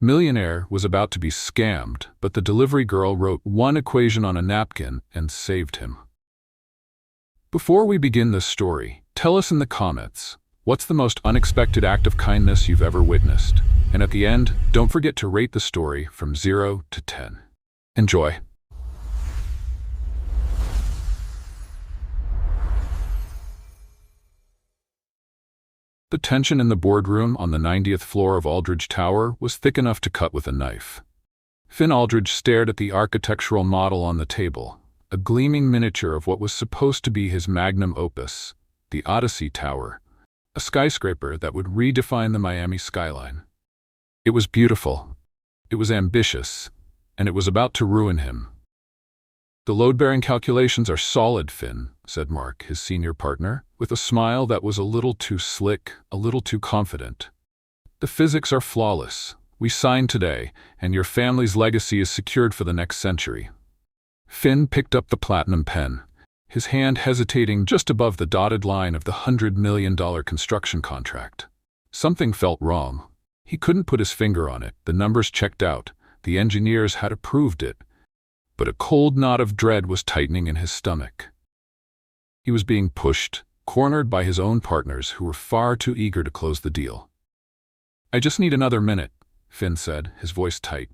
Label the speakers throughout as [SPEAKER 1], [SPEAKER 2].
[SPEAKER 1] Millionaire was about to be scammed, but the delivery girl wrote one equation on a napkin and saved him. Before we begin this story, tell us in the comments, what's the most unexpected act of kindness you've ever witnessed? And at the end, don't forget to rate the story from 0 to 10. Enjoy. The tension in the boardroom on the 90th floor of Aldridge Tower was thick enough to cut with a knife. Finn Aldridge stared at the architectural model on the table, a gleaming miniature of what was supposed to be his magnum opus, the Odyssey Tower, a skyscraper that would redefine the Miami skyline. It was beautiful, it was ambitious, and it was about to ruin him. "The load-bearing calculations are solid, Finn," said Mark, his senior partner, with a smile that was a little too slick, a little too confident. "The physics are flawless. We signed today, and your family's legacy is secured for the next century." Finn picked up the platinum pen, his hand hesitating just above the dotted line of the $100 million construction contract. Something felt wrong. He couldn't put his finger on it. The numbers checked out. The engineers had approved it. But a cold knot of dread was tightening in his stomach. He was being pushed, cornered by his own partners who were far too eager to close the deal. "I just need another minute," Finn said, his voice tight.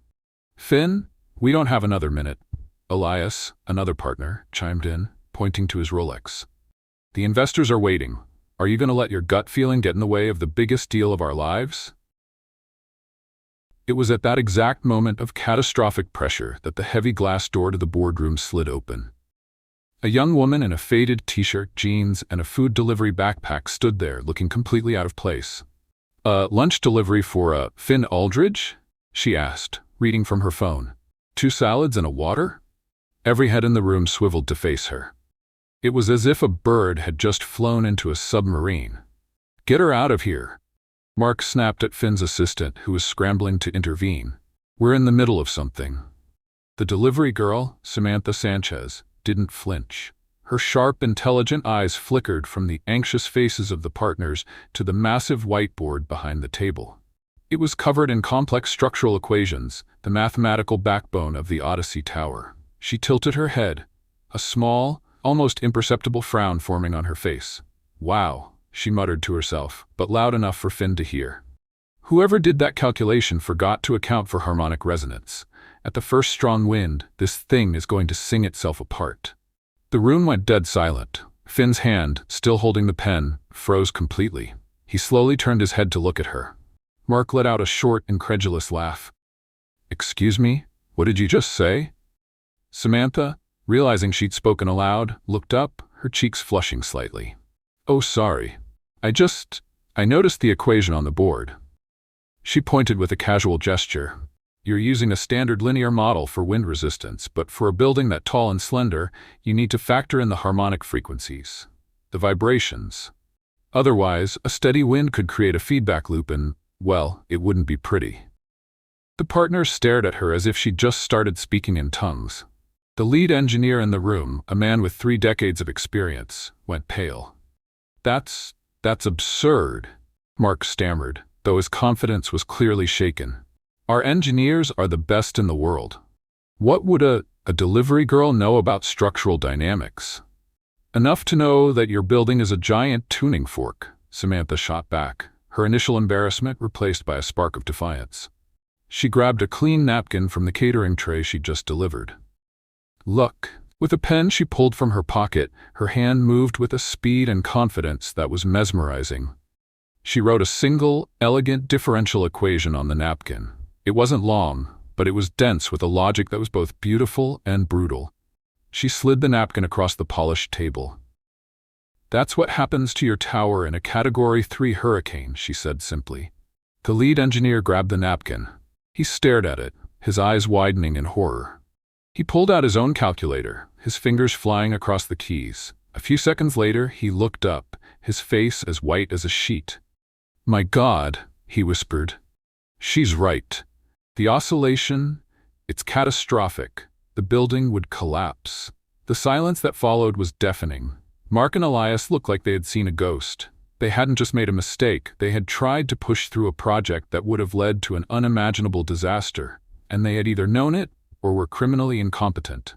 [SPEAKER 1] "Finn, we don't have another minute," Elias, another partner, chimed in, pointing to his Rolex. "The investors are waiting. Are you going to let your gut feeling get in the way of the biggest deal of our lives?" It was at that exact moment of catastrophic pressure that the heavy glass door to the boardroom slid open. A young woman in a faded t-shirt, jeans, and a food delivery backpack stood there, looking completely out of place. Lunch delivery for, Finn Aldridge?" she asked, reading from her phone. "2 salads and a water?" Every head in the room swiveled to face her. It was as if a bird had just flown into a submarine. "Get her out of here!" Mark snapped at Finn's assistant, who was scrambling to intervene. "We're in the middle of something." The delivery girl, Samantha Sanchez, didn't flinch. Her sharp, intelligent eyes flickered from the anxious faces of the partners to the massive whiteboard behind the table. It was covered in complex structural equations, the mathematical backbone of the Odyssey Tower. She tilted her head, a small, almost imperceptible frown forming on her face. "Wow," she muttered to herself, but loud enough for Finn to hear. "Whoever did that calculation forgot to account for harmonic resonance. At the first strong wind, this thing is going to sing itself apart." The room went dead silent. Finn's hand, still holding the pen, froze completely. He slowly turned his head to look at her. Mark let out a short, incredulous laugh. "Excuse me, what did you just say?" Samantha, realizing she'd spoken aloud, looked up, her cheeks flushing slightly. "Oh, sorry. I noticed the equation on the board." She pointed with a casual gesture. "You're using a standard linear model for wind resistance, but for a building that tall and slender, you need to factor in the harmonic frequencies, the vibrations. Otherwise, a steady wind could create a feedback loop and, well, it wouldn't be pretty." The partners stared at her as if she'd just started speaking in tongues. The lead engineer in the room, a man with 3 decades of experience, went pale. That's absurd," Mark stammered, though his confidence was clearly shaken. "Our engineers are the best in the world. What would a delivery girl know about structural dynamics?" "Enough to know that your building is a giant tuning fork," Samantha shot back, her initial embarrassment replaced by a spark of defiance. She grabbed a clean napkin from the catering tray she'd just delivered. "Look." With a pen she pulled from her pocket, her hand moved with a speed and confidence that was mesmerizing. She wrote a single, elegant differential equation on the napkin. It wasn't long, but it was dense with a logic that was both beautiful and brutal. She slid the napkin across the polished table. "That's what happens to your tower in a Category 3 hurricane," she said simply. The lead engineer grabbed the napkin. He stared at it, his eyes widening in horror. He pulled out his own calculator, his fingers flying across the keys. A few seconds later, he looked up, his face as white as a sheet. "My God," he whispered. "She's right. The oscillation, it's catastrophic. The building would collapse." The silence that followed was deafening. Mark and Elias looked like they had seen a ghost. They hadn't just made a mistake, they had tried to push through a project that would have led to an unimaginable disaster, and they had either known it or were criminally incompetent.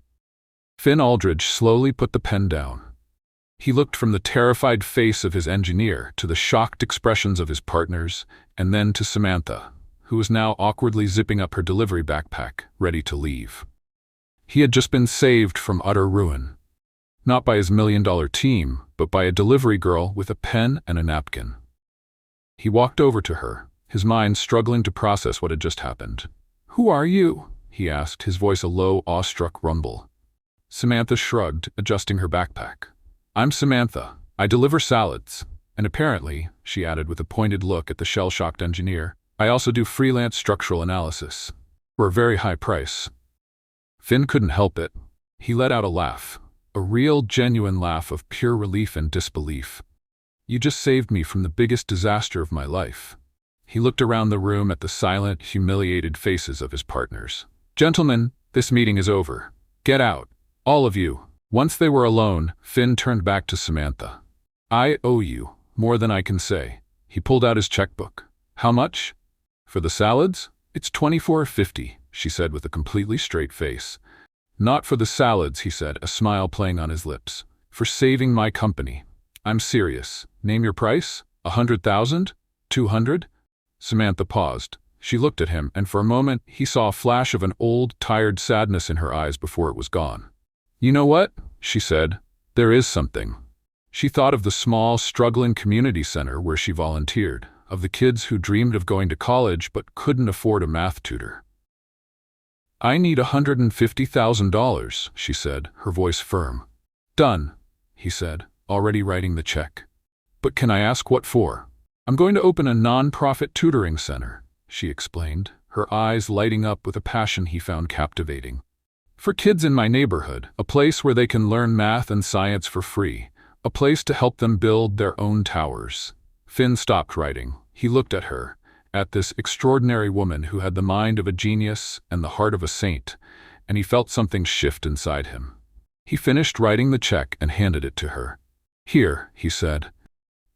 [SPEAKER 1] Finn Aldridge slowly put the pen down. He looked from the terrified face of his engineer to the shocked expressions of his partners, and then to Samantha, who was now awkwardly zipping up her delivery backpack, ready to leave. He had just been saved from utter ruin. Not by his million-dollar team, but by a delivery girl with a pen and a napkin. He walked over to her, his mind struggling to process what had just happened. "Who are you?" he asked, his voice a low, awestruck rumble. Samantha shrugged, adjusting her backpack. "I'm Samantha. I deliver salads. And apparently," she added with a pointed look at the shell-shocked engineer, "I also do freelance structural analysis. For a very high price." Finn couldn't help it. He let out a laugh. A real, genuine laugh of pure relief and disbelief. "You just saved me from the biggest disaster of my life." He looked around the room at the silent, humiliated faces of his partners. "Gentlemen, this meeting is over. Get out. All of you." Once they were alone, Finn turned back to Samantha. "I owe you more than I can say." He pulled out his checkbook. "How much?" "For the salads? It's $24.50, she said with a completely straight face. "Not for the salads," he said, a smile playing on his lips. "For saving my company. I'm serious. Name your price? 100,000? 200? Samantha paused. She looked at him, and for a moment he saw a flash of an old, tired sadness in her eyes before it was gone. "You know what?" she said. "There is something." She thought of the small, struggling community center where she volunteered, of the kids who dreamed of going to college but couldn't afford a math tutor. "I need $150,000, she said, her voice firm. "Done," he said, already writing the check. "But can I ask what for?" "I'm going to open a non-profit tutoring center," she explained, her eyes lighting up with a passion he found captivating. "For kids in my neighborhood, a place where they can learn math and science for free, a place to help them build their own towers." Finn stopped writing. He looked at her, at this extraordinary woman who had the mind of a genius and the heart of a saint, and he felt something shift inside him. He finished writing the check and handed it to her. "Here," he said.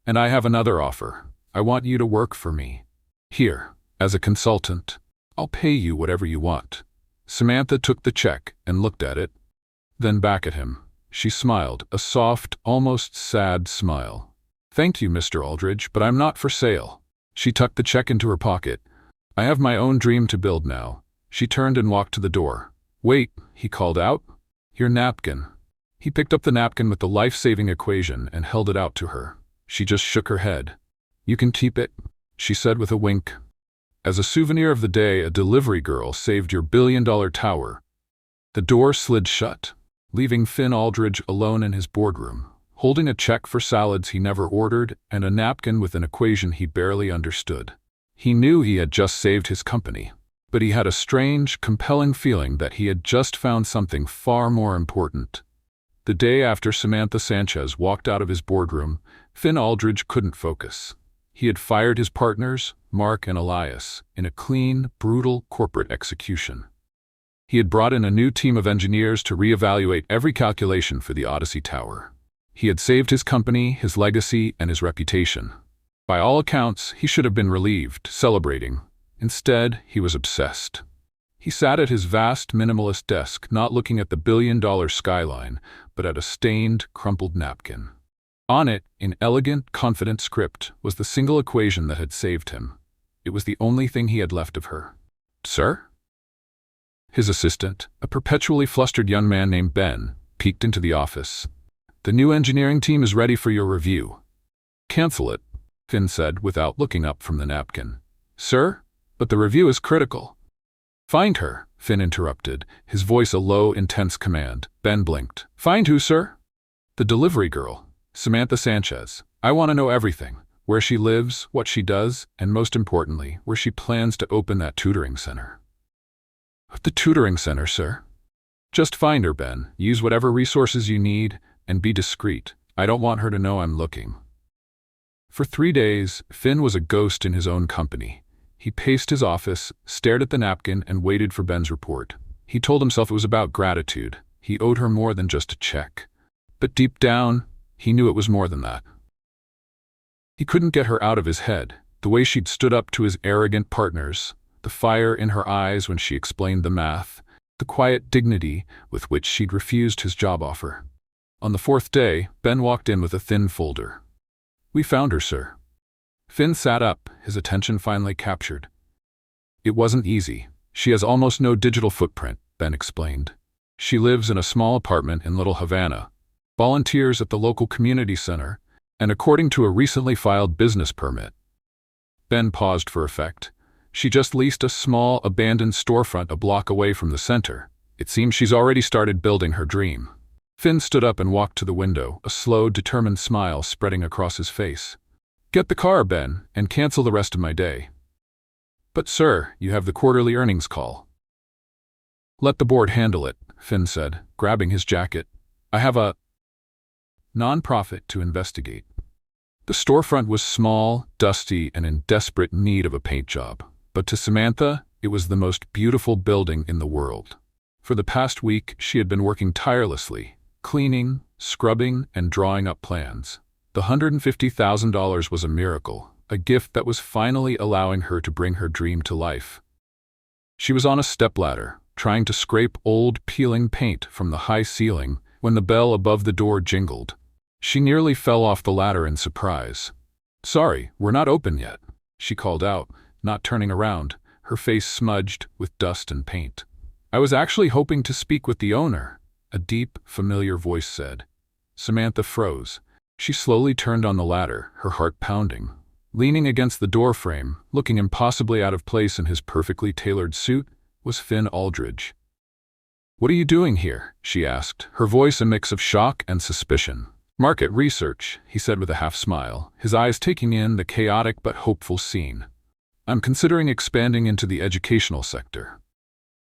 [SPEAKER 1] "And I have another offer. I want you to work for me. Here, as a consultant. I'll pay you whatever you want." Samantha took the check and looked at it, then back at him. She smiled, a soft, almost sad smile. "Thank you, Mr. Aldridge, but I'm not for sale." She tucked the check into her pocket. "I have my own dream to build now." She turned and walked to the door. "Wait," he called out. "Your napkin." He picked up the napkin with the life-saving equation and held it out to her. She just shook her head. "You can keep it," she said with a wink. "As a souvenir of the day a delivery girl saved your billion-dollar tower." The door slid shut, leaving Finn Aldridge alone in his boardroom, holding a check for salads he never ordered and a napkin with an equation he barely understood. He knew he had just saved his company, but he had a strange, compelling feeling that he had just found something far more important. The day after Samantha Sanchez walked out of his boardroom, Finn Aldridge couldn't focus. He had fired his partners, Mark and Elias, in a clean, brutal corporate execution. He had brought in a new team of engineers to reevaluate every calculation for the Odyssey Tower. He had saved his company, his legacy, and his reputation. By all accounts, he should have been relieved, celebrating. Instead, he was obsessed. He sat at his vast, minimalist desk, not looking at the billion-dollar skyline, but at a stained, crumpled napkin. On it, in elegant, confident script, was the single equation that had saved him. It was the only thing he had left of her. "Sir?" His assistant, a perpetually flustered young man named Ben, peeked into the office. "The new engineering team is ready for your review." "Cancel it," Finn said without looking up from the napkin. "Sir? But the review is critical." "Find her," Finn interrupted, his voice a low, intense command. Ben blinked. "Find who, sir?" "The delivery girl, Samantha Sanchez. I want to know everything. Where she lives, what she does, and most importantly, where she plans to open that tutoring center." "The tutoring center, sir?" "Just find her, Ben. Use whatever resources you need, and be discreet. I don't want her to know I'm looking." For 3 days, Finn was a ghost in his own company. He paced his office, stared at the napkin, and waited for Ben's report. He told himself it was about gratitude. He owed her more than just a check. But deep down, he knew it was more than that. He couldn't get her out of his head, the way she'd stood up to his arrogant partners, the fire in her eyes when she explained the math, the quiet dignity with which she'd refused his job offer. On the fourth day, Ben walked in with a thin folder. "We found her, sir." Finn sat up, his attention finally captured. "It wasn't easy. She has almost no digital footprint," Ben explained. "She lives in a small apartment in Little Havana, volunteers at the local community center, and according to a recently filed business permit." Ben paused for effect. "She just leased a small, abandoned storefront a block away from the center. It seems she's already started building her dream." Finn stood up and walked to the window, a slow, determined smile spreading across his face. "Get the car, Ben, and cancel the rest of my day." "But sir, you have the quarterly earnings call." "Let the board handle it," Finn said, grabbing his jacket. "I have a non-profit to investigate." The storefront was small, dusty, and in desperate need of a paint job. But to Samantha, it was the most beautiful building in the world. For the past week, she had been working tirelessly, cleaning, scrubbing, and drawing up plans. The $150,000 was a miracle, a gift that was finally allowing her to bring her dream to life. She was on a stepladder, trying to scrape old, peeling paint from the high ceiling when the bell above the door jingled. She nearly fell off the ladder in surprise. "Sorry, we're not open yet," she called out, not turning around, her face smudged with dust and paint. "I was actually hoping to speak with the owner," a deep, familiar voice said. Samantha froze. She slowly turned on the ladder, her heart pounding. Leaning against the doorframe, looking impossibly out of place in his perfectly tailored suit, was Finn Aldridge. "What are you doing here?" she asked, her voice a mix of shock and suspicion. "Market research," he said with a half-smile, his eyes taking in the chaotic but hopeful scene. "I'm considering expanding into the educational sector."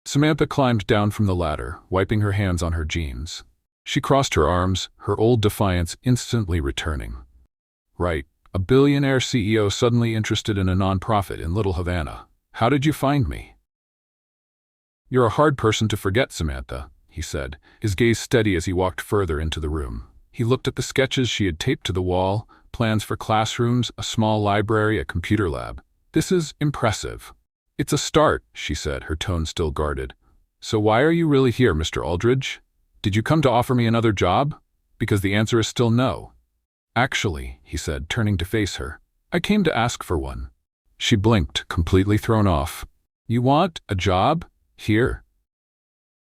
[SPEAKER 1] Samantha climbed down from the ladder, wiping her hands on her jeans. She crossed her arms, her old defiance instantly returning. "Right, a billionaire CEO suddenly interested in a nonprofit in Little Havana. How did you find me?" "You're a hard person to forget, Samantha," he said, his gaze steady as he walked further into the room. He looked at the sketches she had taped to the wall, plans for classrooms, a small library, a computer lab. "This is impressive." "It's a start," she said, her tone still guarded. "So why are you really here, Mr. Aldridge? Did you come to offer me another job? Because the answer is still no." "Actually," he said, turning to face her, "I came to ask for one." She blinked, completely thrown off. "You want a job? Here?"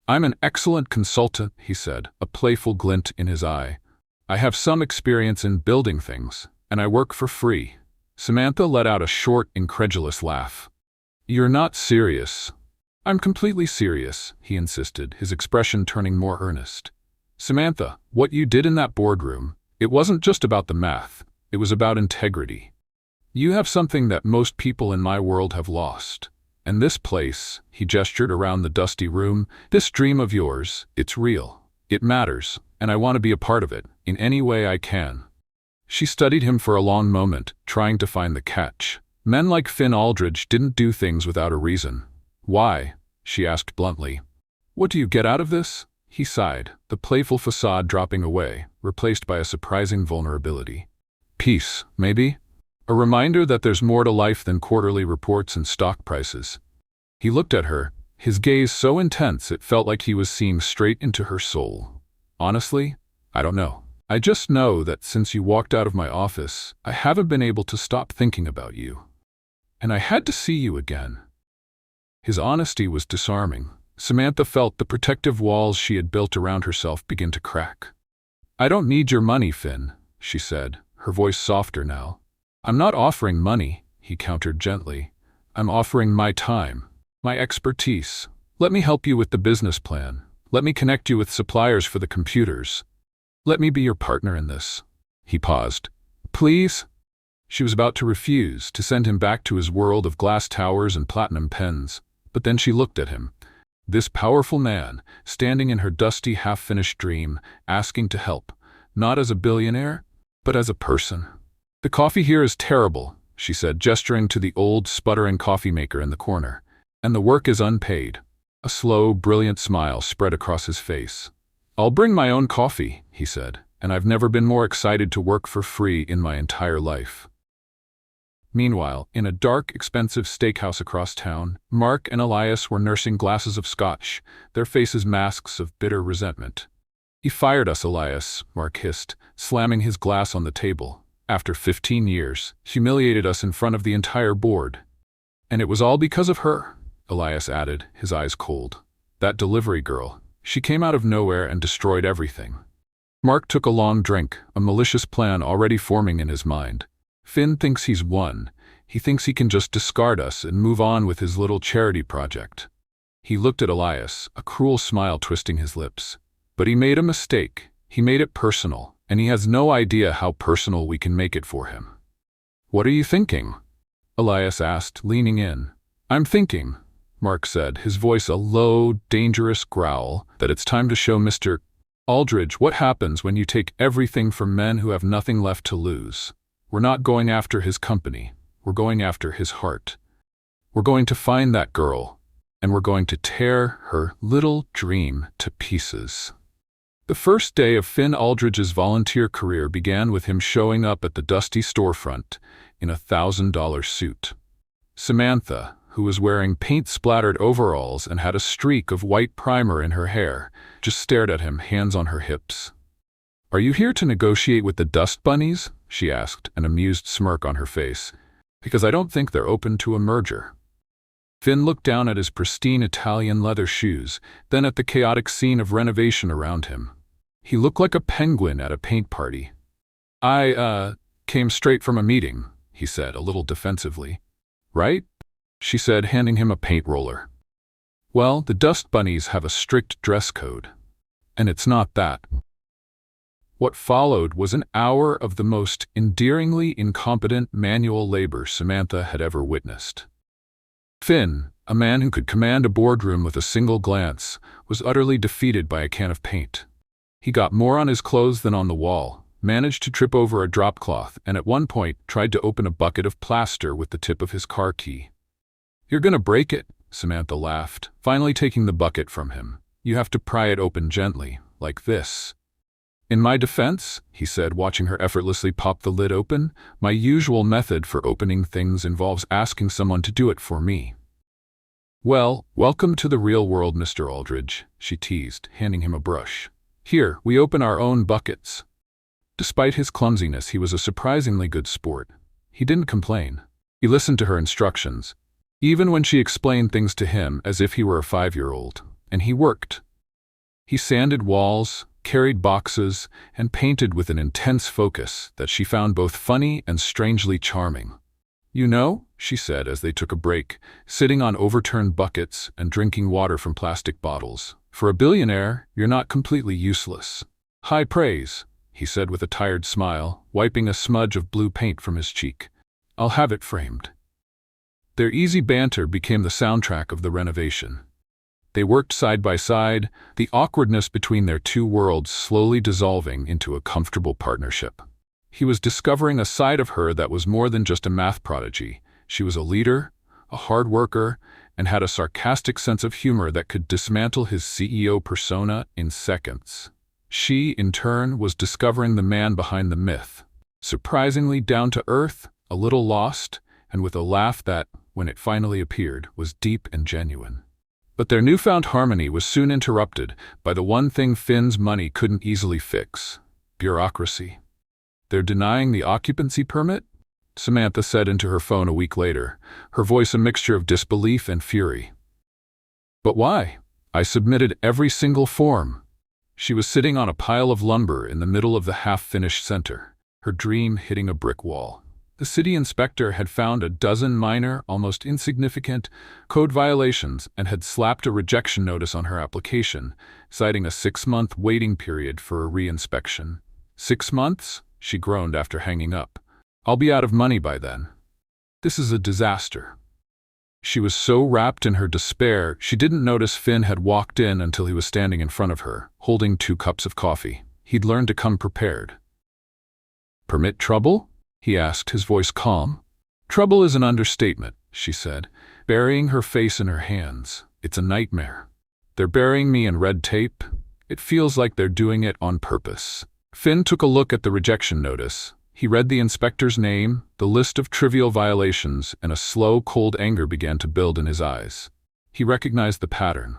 [SPEAKER 1] "I'm an excellent consultant," he said, a playful glint in his eye. "I have some experience in building things, and I work for free." Samantha let out a short, incredulous laugh. "You're not serious." "I'm completely serious," he insisted, his expression turning more earnest. "Samantha, what you did in that boardroom, it wasn't just about the math, it was about integrity. You have something that most people in my world have lost. And this place," he gestured around the dusty room, "this dream of yours, it's real. It matters, and I want to be a part of it, in any way I can." She studied him for a long moment, trying to find the catch. Men like Finn Aldridge didn't do things without a reason. "Why?" she asked bluntly. "What do you get out of this?" He sighed, the playful facade dropping away, replaced by a surprising vulnerability. "Peace, maybe? A reminder that there's more to life than quarterly reports and stock prices." He looked at her, his gaze so intense it felt like he was seeing straight into her soul. "Honestly, I don't know. I just know that since you walked out of my office, I haven't been able to stop thinking about you. And I had to see you again." His honesty was disarming. Samantha felt the protective walls she had built around herself begin to crack. "I don't need your money, Finn," she said, her voice softer now. "I'm not offering money," he countered gently. "I'm offering my time, my expertise. Let me help you with the business plan. Let me connect you with suppliers for the computers. Let me be your partner in this." He paused. "Please?" She was about to refuse, to send him back to his world of glass towers and platinum pens. But then she looked at him. This powerful man, standing in her dusty, half-finished dream, asking to help, not as a billionaire, but as a person. "The coffee here is terrible," she said, gesturing to the old, sputtering coffee maker in the corner. "And the work is unpaid." A slow, brilliant smile spread across his face. "I'll bring my own coffee," he said, "and I've never been more excited to work for free in my entire life." Meanwhile, in a dark, expensive steakhouse across town, Mark and Elias were nursing glasses of scotch, their faces masks of bitter resentment. "He fired us, Elias," Mark hissed, slamming his glass on the table. "After 15 years, humiliated us in front of the entire board." "And it was all because of her," Elias added, his eyes cold. "That delivery girl. She came out of nowhere and destroyed everything." Mark took a long drink, a malicious plan already forming in his mind. Finn thinks he's won. He thinks he can just discard us and move on with his little charity project. He looked at Elias, a cruel smile twisting his lips. But he made a mistake. He made it personal, and he has no idea how personal we can make it for him. "What are you thinking?" Elias asked, leaning in. "I'm thinking," Mark said, his voice a low, dangerous growl, "that it's time to show Mr. Aldridge what happens when you take everything from men who have nothing left to lose. We're not going after his company. We're going after his heart. We're going to find that girl, and we're going to tear her little dream to pieces." The first day of Finn Aldridge's volunteer career began with him showing up at the dusty storefront in a $1,000 suit. Samantha, who was wearing paint-splattered overalls and had a streak of white primer in her hair, just stared at him, hands on her hips. "Are you here to negotiate with the Dust Bunnies?" she asked, an amused smirk on her face. "Because I don't think they're open to a merger." Finn looked down at his pristine Italian leather shoes, then at the chaotic scene of renovation around him. He looked like a penguin at a paint party. "I came straight from a meeting," he said, a little defensively. "Right?" she said, handing him a paint roller. "Well, the Dust Bunnies have a strict dress code. And it's not that." What followed was an hour of the most endearingly incompetent manual labor Samantha had ever witnessed. Finn, a man who could command a boardroom with a single glance, was utterly defeated by a can of paint. He got more on his clothes than on the wall, managed to trip over a drop cloth, and at one point tried to open a bucket of plaster with the tip of his car key. "You're gonna break it," Samantha laughed, finally taking the bucket from him. "You have to pry it open gently, like this." "In my defense," he said, watching her effortlessly pop the lid open, "my usual method for opening things involves asking someone to do it for me." "Well, welcome to the real world, Mr. Aldridge," she teased, handing him a brush. "Here, we open our own buckets." Despite his clumsiness, he was a surprisingly good sport. He didn't complain. He listened to her instructions, even when she explained things to him as if he were a 5-year-old, and he worked. He sanded walls, carried boxes, and painted with an intense focus that she found both funny and strangely charming. "You know," she said as they took a break, sitting on overturned buckets and drinking water from plastic bottles, "for a billionaire, you're not completely useless." "High praise," he said with a tired smile, wiping a smudge of blue paint from his cheek. "I'll have it framed." Their easy banter became the soundtrack of the renovation. They worked side by side, the awkwardness between their two worlds slowly dissolving into a comfortable partnership. He was discovering a side of her that was more than just a math prodigy. She was a leader, a hard worker, and had a sarcastic sense of humor that could dismantle his CEO persona in seconds. She, in turn, was discovering the man behind the myth. Surprisingly down to earth, a little lost, and with a laugh that, when it finally appeared, was deep and genuine. But their newfound harmony was soon interrupted by the one thing Finn's money couldn't easily fix: bureaucracy. "They're denying the occupancy permit?" Samantha said into her phone a week later, her voice a mixture of disbelief and fury. "But why? I submitted every single form." She was sitting on a pile of lumber in the middle of the half-finished center, her dream hitting a brick wall. The city inspector had found a dozen minor, almost insignificant, code violations and had slapped a rejection notice on her application, citing a 6-month waiting period for a re-inspection. 6 months? She groaned after hanging up. "I'll be out of money by then. This is a disaster." She was so wrapped in her despair, she didn't notice Finn had walked in until he was standing in front of her, holding 2 cups of coffee. He'd learned to come prepared. "Permit trouble?" he asked, his voice calm. "Trouble is an understatement," she said, burying her face in her hands. "It's a nightmare. They're burying me in red tape. It feels like they're doing it on purpose." Finn took a look at the rejection notice, He read the inspector's name, the list of trivial violations, and a slow, cold anger began to build in his eyes. He recognized the pattern.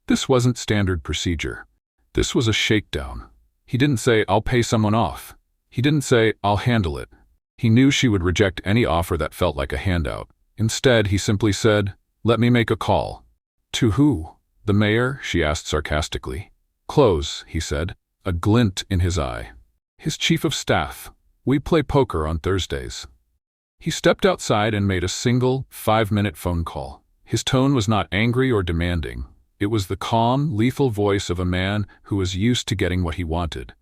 [SPEAKER 1] This wasn't standard procedure. This was a shakedown. He didn't say, "I'll pay someone off." He didn't say, "I'll handle it." He knew she would reject any offer that felt like a handout. Instead, he simply said, "Let me make a call." "To who?" "The mayor?" she asked sarcastically. "Close," he said, a glint in his eye. "His chief of staff. We play poker on Thursdays." He stepped outside and made a single, 5-minute phone call. His tone was not angry or demanding. It was the calm, lethal voice of a man who was used to getting what he wanted.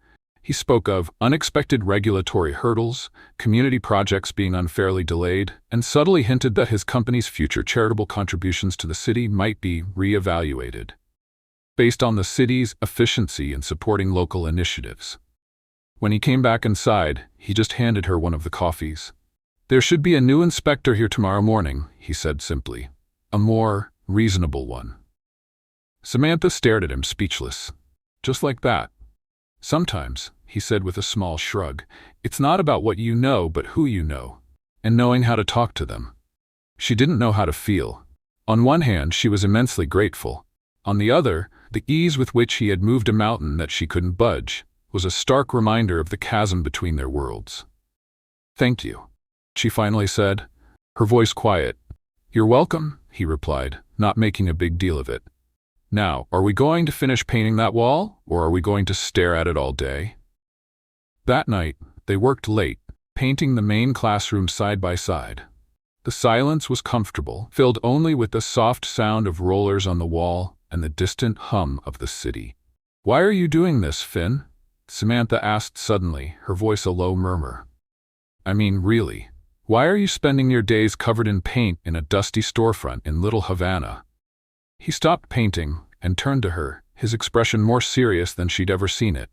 [SPEAKER 1] He spoke of unexpected regulatory hurdles, community projects being unfairly delayed, and subtly hinted that his company's future charitable contributions to the city might be re-evaluated based on the city's efficiency in supporting local initiatives. When he came back inside, he just handed her one of the coffees. "There should be a new inspector here tomorrow morning," he said simply. "A more reasonable one." Samantha stared at him, speechless. "Just like that?" "Sometimes," he said with a small shrug, "it's not about what you know but who you know, and knowing how to talk to them." She didn't know how to feel. On one hand, she was immensely grateful. On the other, the ease with which he had moved a mountain that she couldn't budge was a stark reminder of the chasm between their worlds. "Thank you," she finally said, her voice quiet. "You're welcome," he replied, not making a big deal of it. "Now, are we going to finish painting that wall, or are we going to stare at it all day?" That night, they worked late, painting the main classroom side by side. The silence was comfortable, filled only with the soft sound of rollers on the wall and the distant hum of the city. "Why are you doing this, Finn?" Samantha asked suddenly, her voice a low murmur. "I mean, really, why are you spending your days covered in paint in a dusty storefront in Little Havana?" He stopped painting and turned to her, his expression more serious than she'd ever seen it.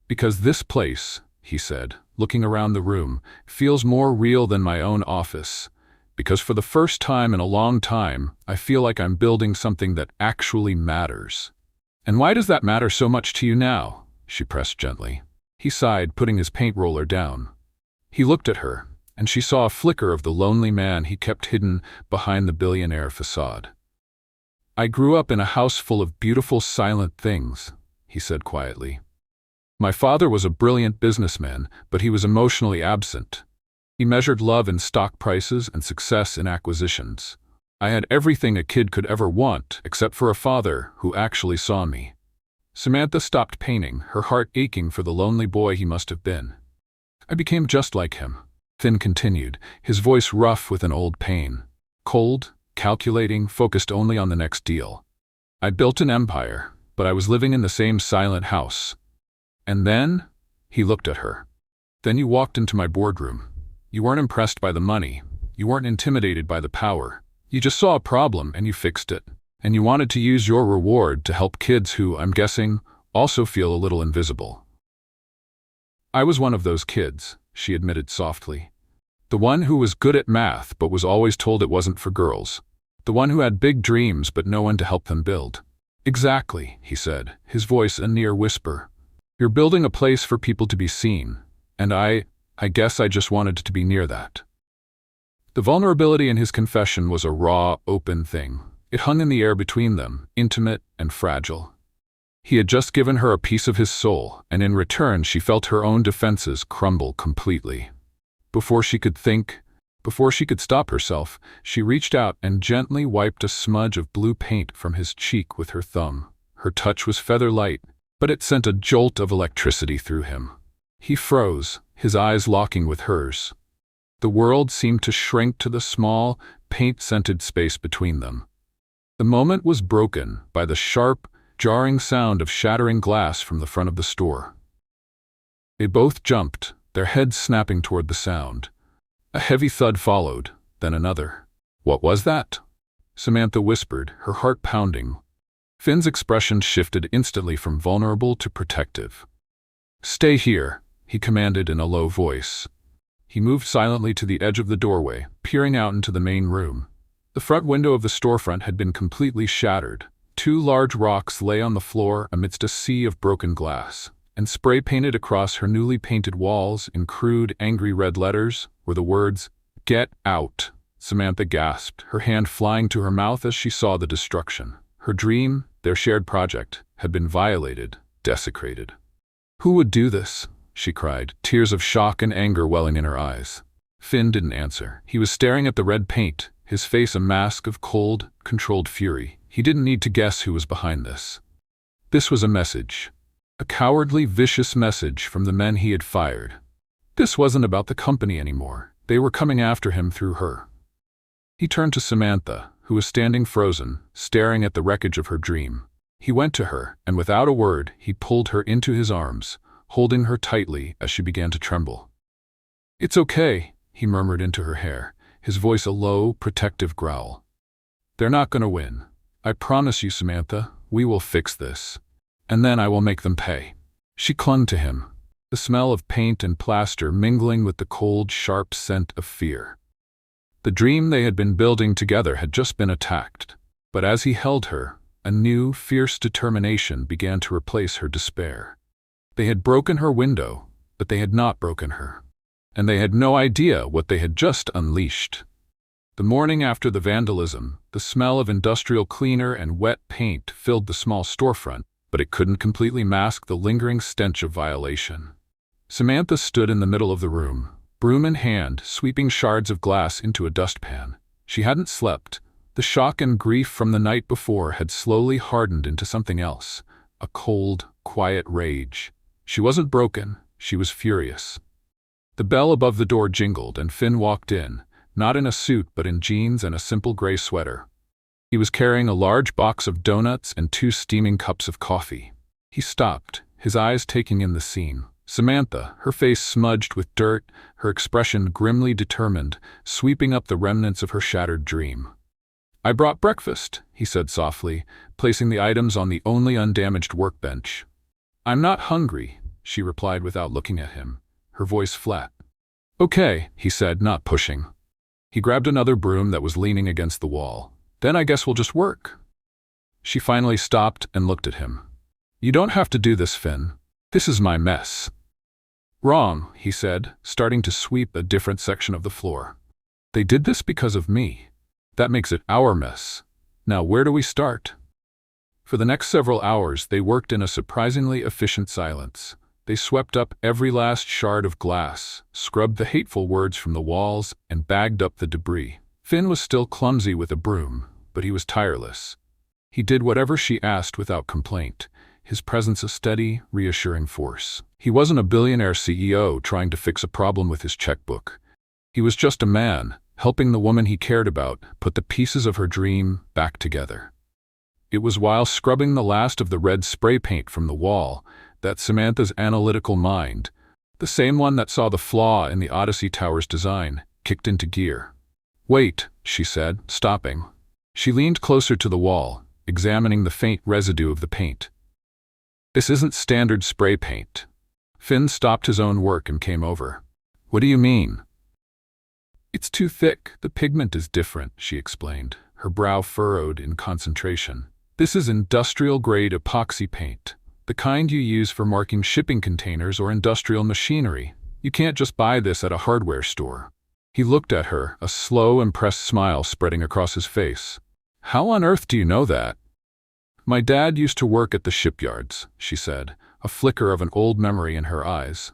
[SPEAKER 1] "Because this place," he said, looking around the room, "feels more real than my own office. Because for the first time in a long time, I feel like I'm building something that actually matters." "And why does that matter so much to you now?" she pressed gently. He sighed, putting his paint roller down. He looked at her, and she saw a flicker of the lonely man he kept hidden behind the billionaire facade. "I grew up in a house full of beautiful, silent things," he said quietly. "My father was a brilliant businessman, but he was emotionally absent. He measured love in stock prices and success in acquisitions. I had everything a kid could ever want, except for a father who actually saw me." Samantha stopped painting, her heart aching for the lonely boy he must have been. "I became just like him," Finn continued, his voice rough with an old pain. "Cold, calculating, focused only on the next deal. I built an empire, but I was living in the same silent house. And then," he looked at her, "then you walked into my boardroom. You weren't impressed by the money. You weren't intimidated by the power. You just saw a problem and you fixed it. And you wanted to use your reward to help kids who, I'm guessing, also feel a little invisible." "I was one of those kids," she admitted softly. "The one who was good at math but was always told it wasn't for girls. The one who had big dreams but no one to help them build." "Exactly," he said, his voice a near whisper. "You're building a place for people to be seen, and I guess I just wanted to be near that." The vulnerability in his confession was a raw, open thing. It hung in the air between them, intimate and fragile. He had just given her a piece of his soul, and in return she felt her own defenses crumble completely. Before she could think, before she could stop herself, she reached out and gently wiped a smudge of blue paint from his cheek with her thumb. Her touch was feather-light, but it sent a jolt of electricity through him. He froze, his eyes locking with hers. The world seemed to shrink to the small, paint-scented space between them. The moment was broken by the sharp, jarring sound of shattering glass from the front of the store. They both jumped, their heads snapping toward the sound. A heavy thud followed, then another. "What was that?" Samantha whispered, her heart pounding. Finn's expression shifted instantly from vulnerable to protective. "Stay here," he commanded in a low voice. He moved silently to the edge of the doorway, peering out into the main room. The front window of the storefront had been completely shattered. 2 large rocks lay on the floor amidst a sea of broken glass, and spray-painted across her newly painted walls in crude, angry red letters were the words, "Get out." Samantha gasped, her hand flying to her mouth as she saw the destruction. Her dream, their shared project, had been violated, desecrated. "Who would do this?" she cried, tears of shock and anger welling in her eyes. Finn didn't answer. He was staring at the red paint, his face a mask of cold, controlled fury. He didn't need to guess who was behind this. This was a message. A cowardly, vicious message from the men he had fired. This wasn't about the company anymore. They were coming after him through her. He turned to Samantha, who was standing frozen, staring at the wreckage of her dream. He went to her, and without a word, he pulled her into his arms, holding her tightly as she began to tremble. "It's okay," he murmured into her hair, his voice a low, protective growl. "They're not going to win. I promise you, Samantha, we will fix this. And then I will make them pay." She clung to him, the smell of paint and plaster mingling with the cold, sharp scent of fear. The dream they had been building together had just been attacked, but as he held her, a new, fierce determination began to replace her despair. They had broken her window, but they had not broken her. And they had no idea what they had just unleashed. The morning after the vandalism, the smell of industrial cleaner and wet paint filled the small storefront, but it couldn't completely mask the lingering stench of violation. Samantha stood in the middle of the room, broom in hand, sweeping shards of glass into a dustpan. She hadn't slept. The shock and grief from the night before had slowly hardened into something else, a cold, quiet rage. She wasn't broken, she was furious. The bell above the door jingled, and Finn walked in, not in a suit but in jeans and a simple gray sweater. He was carrying a large box of donuts and 2 steaming cups of coffee. He stopped, his eyes taking in the scene. Samantha, her face smudged with dirt, her expression grimly determined, sweeping up the remnants of her shattered dream. "I brought breakfast," he said softly, placing the items on the only undamaged workbench. "I'm not hungry," she replied without looking at him, her voice flat. "Okay," he said, not pushing. He grabbed another broom that was leaning against the wall. "Then I guess we'll just work." She finally stopped and looked at him. "You don't have to do this, Finn. This is my mess." "Wrong," he said, starting to sweep a different section of the floor. "They did this because of me. That makes it our mess. Now where do we start?" For the next several hours they worked in a surprisingly efficient silence. They swept up every last shard of glass, scrubbed the hateful words from the walls, and bagged up the debris. Finn was still clumsy with a broom, but he was tireless. He did whatever she asked without complaint, his presence a steady, reassuring force. He wasn't a billionaire CEO trying to fix a problem with his checkbook. He was just a man, helping the woman he cared about put the pieces of her dream back together. It was while scrubbing the last of the red spray paint from the wall that Samantha's analytical mind, the same one that saw the flaw in the Odyssey Tower's design, kicked into gear. "Wait," she said, stopping. She leaned closer to the wall, examining the faint residue of the paint. "This isn't standard spray paint." Finn stopped his own work and came over. "What do you mean?" "It's too thick. The pigment is different," she explained, her brow furrowed in concentration. "This is industrial-grade epoxy paint, the kind you use for marking shipping containers or industrial machinery. You can't just buy this at a hardware store." He looked at her, a slow, impressed smile spreading across his face. "How on earth do you know that?" "My dad used to work at the shipyards," she said, a flicker of an old memory in her eyes.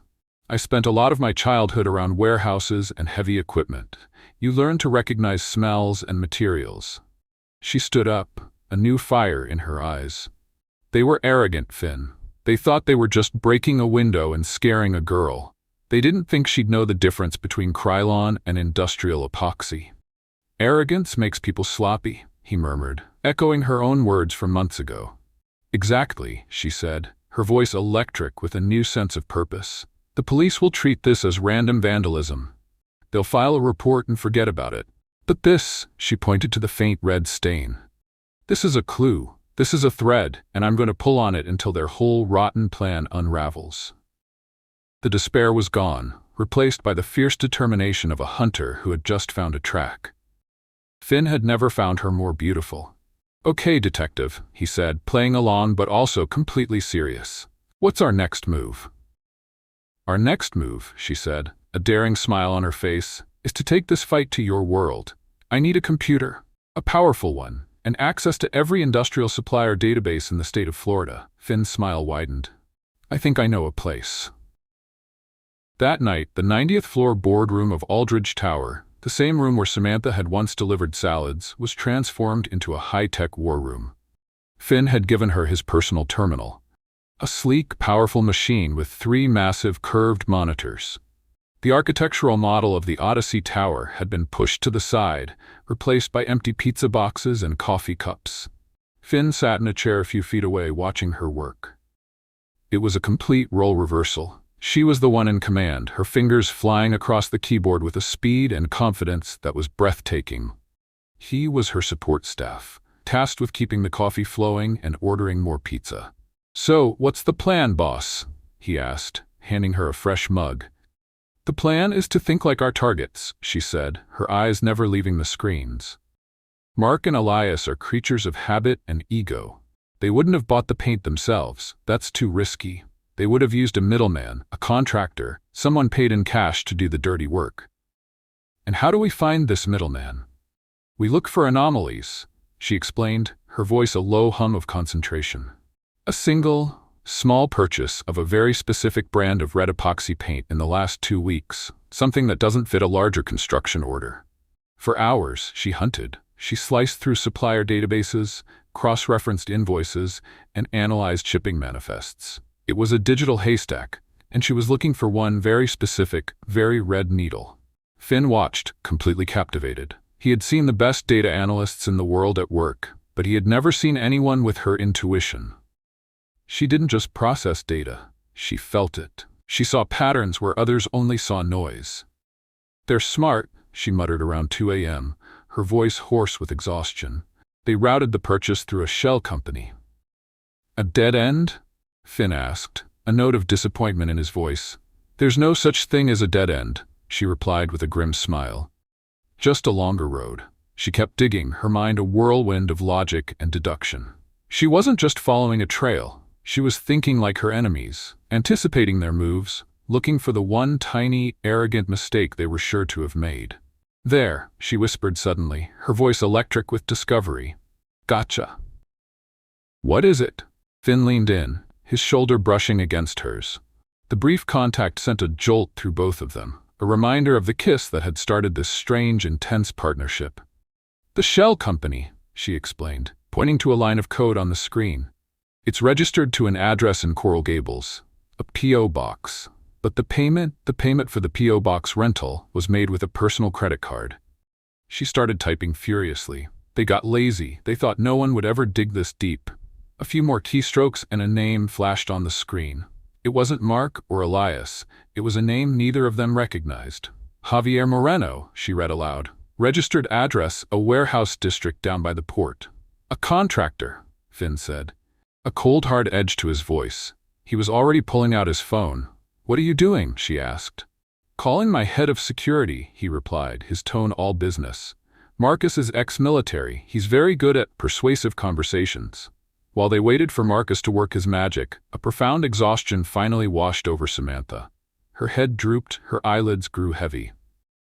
[SPEAKER 1] "I spent a lot of my childhood around warehouses and heavy equipment. You learn to recognize smells and materials." She stood up, a new fire in her eyes. "They were arrogant, Finn. They thought they were just breaking a window and scaring a girl. They didn't think she'd know the difference between Krylon and industrial epoxy." "Arrogance makes people sloppy," he murmured, echoing her own words from months ago. "Exactly," she said, her voice electric with a new sense of purpose. "The police will treat this as random vandalism. They'll file a report and forget about it. But this," she pointed to the faint red stain, "this is a clue. This is a thread, and I'm going to pull on it until their whole rotten plan unravels." The despair was gone, replaced by the fierce determination of a hunter who had just found a track. Finn had never found her more beautiful. "Okay, detective," he said, playing along but also completely serious. What's our next move? Our next move, she said, a daring smile on her face, is to take this fight to your world. I need a computer, a powerful one, and access to every industrial supplier database in the state of Florida. Finn's smile widened. I think I know a place. That night, the 90th floor boardroom of Aldridge Tower, the same room where Samantha had once delivered salads, was transformed into a high-tech war room. Finn had given her his personal terminal, a sleek, powerful machine with 3 massive curved monitors. The architectural model of the Odyssey Tower had been pushed to the side, replaced by empty pizza boxes and coffee cups. Finn sat in a chair a few feet away, watching her work. It was a complete role reversal. She was the one in command, her fingers flying across the keyboard with a speed and confidence that was breathtaking. He was her support staff, tasked with keeping the coffee flowing and ordering more pizza. So, what's the plan, boss? He asked, handing her a fresh mug. The plan is to think like our targets, she said, her eyes never leaving the screens. Mark and Elias are creatures of habit and ego. They wouldn't have bought the paint themselves. That's too risky. They would have used a middleman, a contractor, someone paid in cash to do the dirty work. And how do we find this middleman? We look for anomalies, she explained, her voice a low hum of concentration. A single, small purchase of a very specific brand of red epoxy paint in the last 2 weeks, something that doesn't fit a larger construction order. For hours, she hunted. She sliced through supplier databases, cross-referenced invoices, and analyzed shipping manifests. It was a digital haystack, and she was looking for one very specific, very red needle. Finn watched, completely captivated. He had seen the best data analysts in the world at work, but he had never seen anyone with her intuition. She didn't just process data, she felt it. She saw patterns where others only saw noise. They're smart, she muttered around 2 a.m., her voice hoarse with exhaustion. They routed the purchase through a shell company. A dead end? Finn asked, a note of disappointment in his voice. There's no such thing as a dead end, she replied with a grim smile. Just a longer road. She kept digging, her mind a whirlwind of logic and deduction. She wasn't just following a trail. She was thinking like her enemies, anticipating their moves, looking for the one tiny, arrogant mistake they were sure to have made. There, she whispered suddenly, her voice electric with discovery. Gotcha. What is it? Finn leaned in, his shoulder brushing against hers. The brief contact sent a jolt through both of them, a reminder of the kiss that had started this strange, intense partnership. The shell company, she explained, pointing to a line of code on the screen. It's registered to an address in Coral Gables, a P.O. box. But the payment for the P.O. box rental was made with a personal credit card. She started typing furiously. They got lazy. They thought no one would ever dig this deep. A few more keystrokes and a name flashed on the screen. It wasn't Mark or Elias. It was a name neither of them recognized. Javier Moreno, she read aloud. Registered address, a warehouse district down by the port. A contractor, Finn said. A cold, hard edge to his voice. He was already pulling out his phone. What are you doing? She asked. Calling my head of security, he replied, his tone all business. Marcus is ex-military. He's very good at persuasive conversations. While they waited for Marcus to work his magic, a profound exhaustion finally washed over Samantha. Her head drooped, her eyelids grew heavy.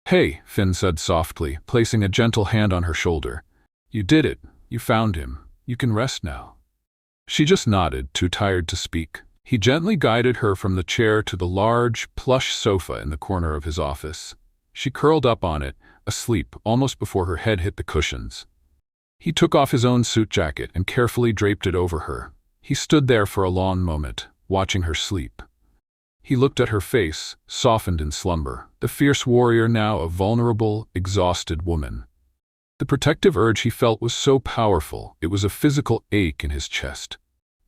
[SPEAKER 1] Hey, Finn said softly, placing a gentle hand on her shoulder. You did it. You found him. You can rest now. She just nodded, too tired to speak. He gently guided her from the chair to the large, plush sofa in the corner of his office. She curled up on it, asleep, almost before her head hit the cushions. He took off his own suit jacket and carefully draped it over her. He stood there for a long moment, watching her sleep. He looked at her face, softened in slumber, the fierce warrior now a vulnerable, exhausted woman. The protective urge he felt was so powerful, it was a physical ache in his chest.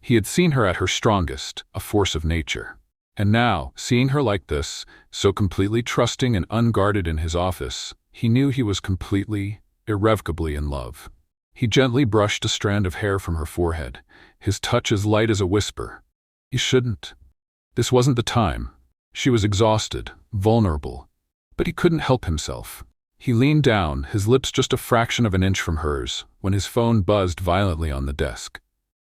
[SPEAKER 1] He had seen her at her strongest, a force of nature. And now, seeing her like this, so completely trusting and unguarded in his office, he knew he was completely, irrevocably in love. He gently brushed a strand of hair from her forehead, his touch as light as a whisper. You shouldn't. This wasn't the time. She was exhausted, vulnerable. But he couldn't help himself. He leaned down, his lips just a fraction of an inch from hers, when his phone buzzed violently on the desk.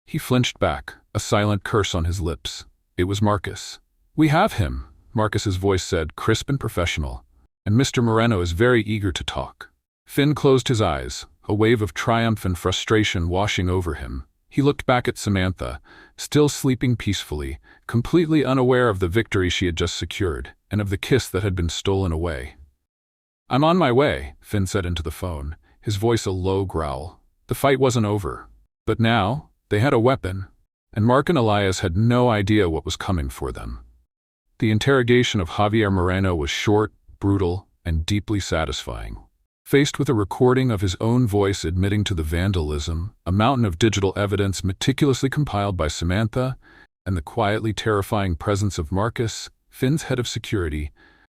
[SPEAKER 1] He flinched back, a silent curse on his lips. It was Marcus. "We have him," Marcus's voice said, crisp and professional. "And Mr. Moreno is very eager to talk." Finn closed his eyes, a wave of triumph and frustration washing over him. He looked back at Samantha, still sleeping peacefully, completely unaware of the victory she had just secured, and of the kiss that had been stolen away. "I'm on my way," Finn said into the phone, his voice a low growl. The fight wasn't over. But now, they had a weapon, and Mark and Elias had no idea what was coming for them. The interrogation of Javier Moreno was short, brutal, and deeply satisfying. Faced with a recording of his own voice admitting to the vandalism, a mountain of digital evidence meticulously compiled by Samantha, and the quietly terrifying presence of Marcus, Finn's head of security,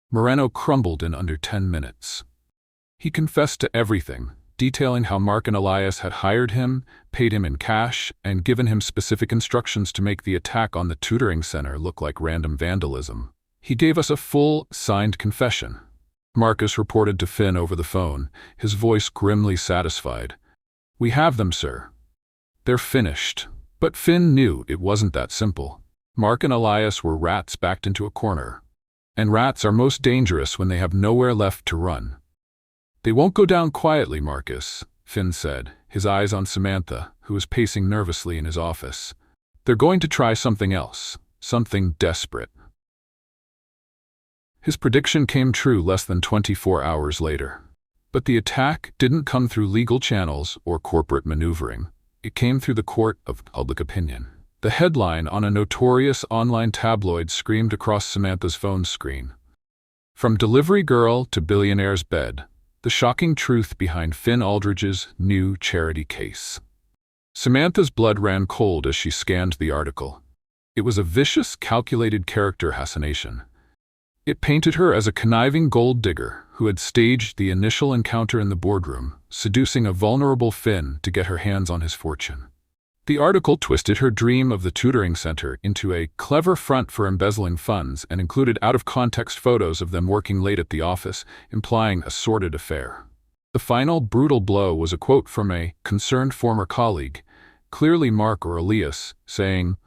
[SPEAKER 1] Moreno crumbled in under 10 minutes. He confessed to everything, detailing how Mark and Elias had hired him, paid him in cash, and given him specific instructions to make the attack on the tutoring center look like random vandalism. He gave us a full, signed confession. Marcus reported to Finn over the phone, his voice grimly satisfied. "We have them, sir. They're finished." But Finn knew it wasn't that simple. Mark and Elias were rats backed into a corner. And rats are most dangerous when they have nowhere left to run. "They won't go down quietly, Marcus," Finn said, his eyes on Samantha, who was pacing nervously in his office. "They're going to try something else, something desperate." His prediction came true less than 24 hours later. But the attack didn't come through legal channels or corporate maneuvering. It came through the court of public opinion. The headline on a notorious online tabloid screamed across Samantha's phone screen. "From delivery girl to billionaire's bed. The shocking truth behind Finn Aldridge's new charity case." Samantha's blood ran cold as she scanned the article. It was a vicious, calculated character assassination. It painted her as a conniving gold digger who had staged the initial encounter in the boardroom, seducing a vulnerable Finn to get her hands on his fortune. The article twisted her dream of the tutoring center into a clever front for embezzling funds and included out-of-context photos of them working late at the office, implying a sordid affair. The final brutal blow was a quote from a concerned former colleague, clearly Mark or Elias, saying,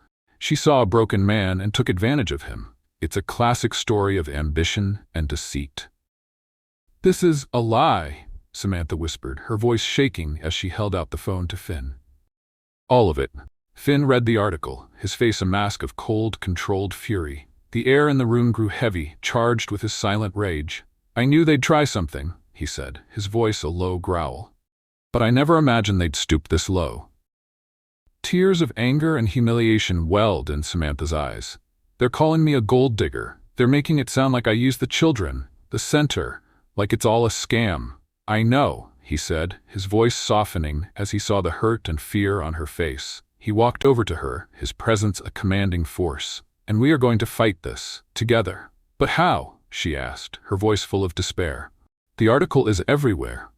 [SPEAKER 1] "She saw a broken man and took advantage of him. It's a classic story of ambition and deceit." "This is a lie," Samantha whispered, her voice shaking as she held out the phone to Finn. "All of it." Finn read the article, his face a mask of cold, controlled fury. The air in the room grew heavy, charged with his silent rage. "I knew they'd try something," he said, his voice a low growl. "But I never imagined they'd stoop this low." Tears of anger and humiliation welled in Samantha's eyes. "They're calling me a gold digger. They're making it sound like I use the children, the center, like it's all a scam." "I know," he said, his voice softening as he saw the hurt and fear on her face. He walked over to her, his presence a commanding force. "And we are going to fight this, together." "But how?" she asked, her voice full of despair. "The article is everywhere.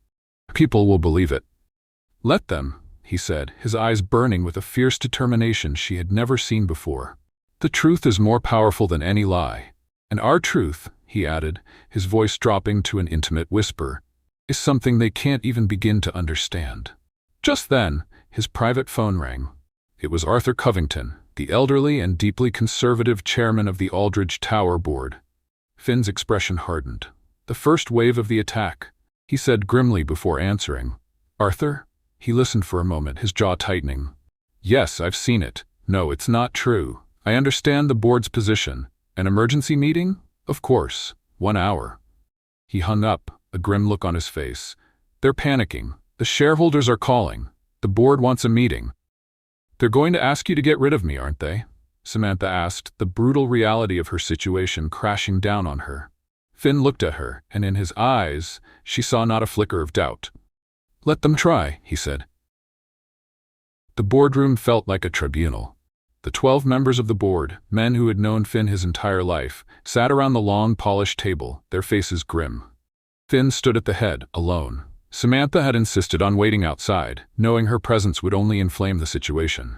[SPEAKER 1] People will believe it." "Let them," he said, his eyes burning with a fierce determination she had never seen before. "The truth is more powerful than any lie. And our truth," he added, his voice dropping to an intimate whisper, "is something they can't even begin to understand." Just then, his private phone rang. It was Arthur Covington, the elderly and deeply conservative chairman of the Aldridge Tower Board. Finn's expression hardened. "The first wave of the attack," he said grimly before answering. "Arthur?" He listened for a moment, his jaw tightening. "Yes, I've seen it. No, it's not true. I understand the board's position. An emergency meeting? Of course. 1 hour." He hung up, a grim look on his face. "They're panicking. The shareholders are calling. The board wants a meeting." "They're going to ask you to get rid of me, aren't they?" Samantha asked, the brutal reality of her situation crashing down on her. Finn looked at her, and in his eyes, she saw not a flicker of doubt. "Let them try," he said. The boardroom felt like a tribunal. The 12 members of the board, men who had known Finn his entire life, sat around the long, polished table, their faces grim. Finn stood at the head, alone. Samantha had insisted on waiting outside, knowing her presence would only inflame the situation.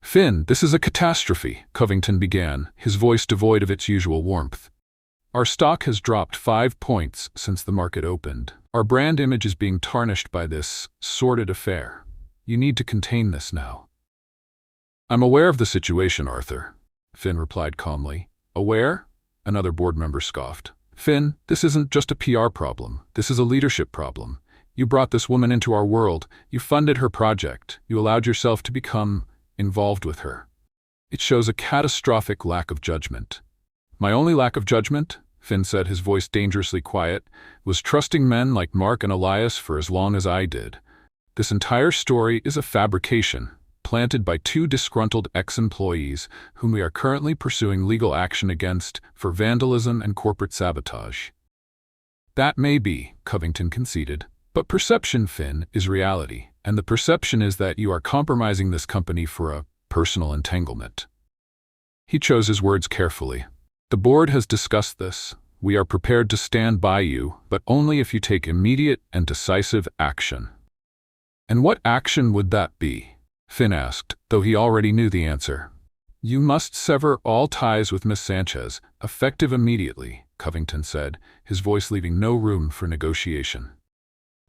[SPEAKER 1] "Finn, this is a catastrophe," Covington began, his voice devoid of its usual warmth. "Our stock has dropped 5 points since the market opened. Our brand image is being tarnished by this sordid affair. You need to contain this now." "I'm aware of the situation, Arthur." Finn replied calmly. Aware? Another board member scoffed. Finn, this isn't just a PR problem. This is a leadership problem. You brought this woman into our world. You funded her project. You allowed yourself to become involved with her. It shows a catastrophic lack of judgment. My only lack of judgment, Finn said, his voice dangerously quiet, was trusting men like Mark and Elias for as long as I did. This entire story is a fabrication, planted by two disgruntled ex-employees whom we are currently pursuing legal action against for vandalism and corporate sabotage. That may be, Covington conceded, but perception, Finn, is reality, and the perception is that you are compromising this company for a personal entanglement. He chose his words carefully. The board has discussed this. We are prepared to stand by you, but only if you take immediate and decisive action. And what action would that be? Finn asked, though he already knew the answer. You must sever all ties with Miss Sanchez, effective immediately, Covington said, his voice leaving no room for negotiation.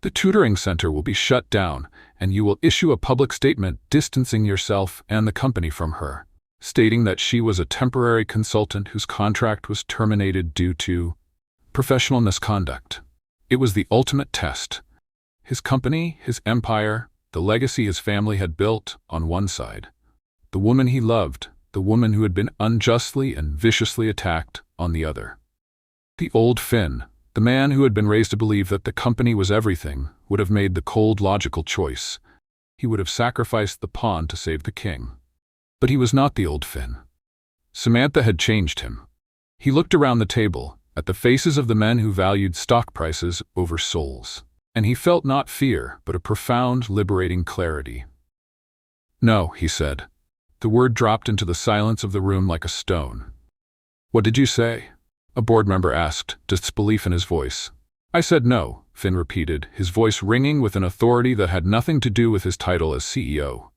[SPEAKER 1] The tutoring center will be shut down, and you will issue a public statement distancing yourself and the company from her, stating that she was a temporary consultant whose contract was terminated due to professional misconduct. It was the ultimate test. His company, his empire, the legacy his family had built on one side. The woman he loved, the woman who had been unjustly and viciously attacked, on the other. The old Finn, the man who had been raised to believe that the company was everything, would have made the cold, logical choice. He would have sacrificed the pawn to save the king. But he was not the old Finn. Samantha had changed him. He looked around the table, at the faces of the men who valued stock prices over souls. And he felt not fear, but a profound, liberating clarity. No, he said. The word dropped into the silence of the room like a stone. What did you say? A board member asked, disbelief in his voice. I said no, Finn repeated, his voice ringing with an authority that had nothing to do with his title as CEO.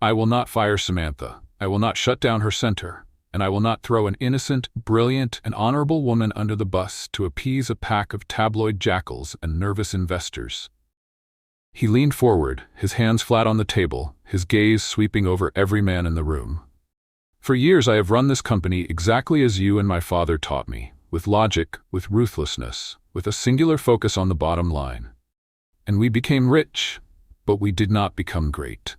[SPEAKER 1] I will not fire Samantha. I will not shut down her center. And I will not throw an innocent, brilliant, and honorable woman under the bus to appease a pack of tabloid jackals and nervous investors. He leaned forward, his hands flat on the table, his gaze sweeping over every man in the room. For years I have run this company exactly as you and my father taught me, with logic, with ruthlessness, with a singular focus on the bottom line. And we became rich, but we did not become great.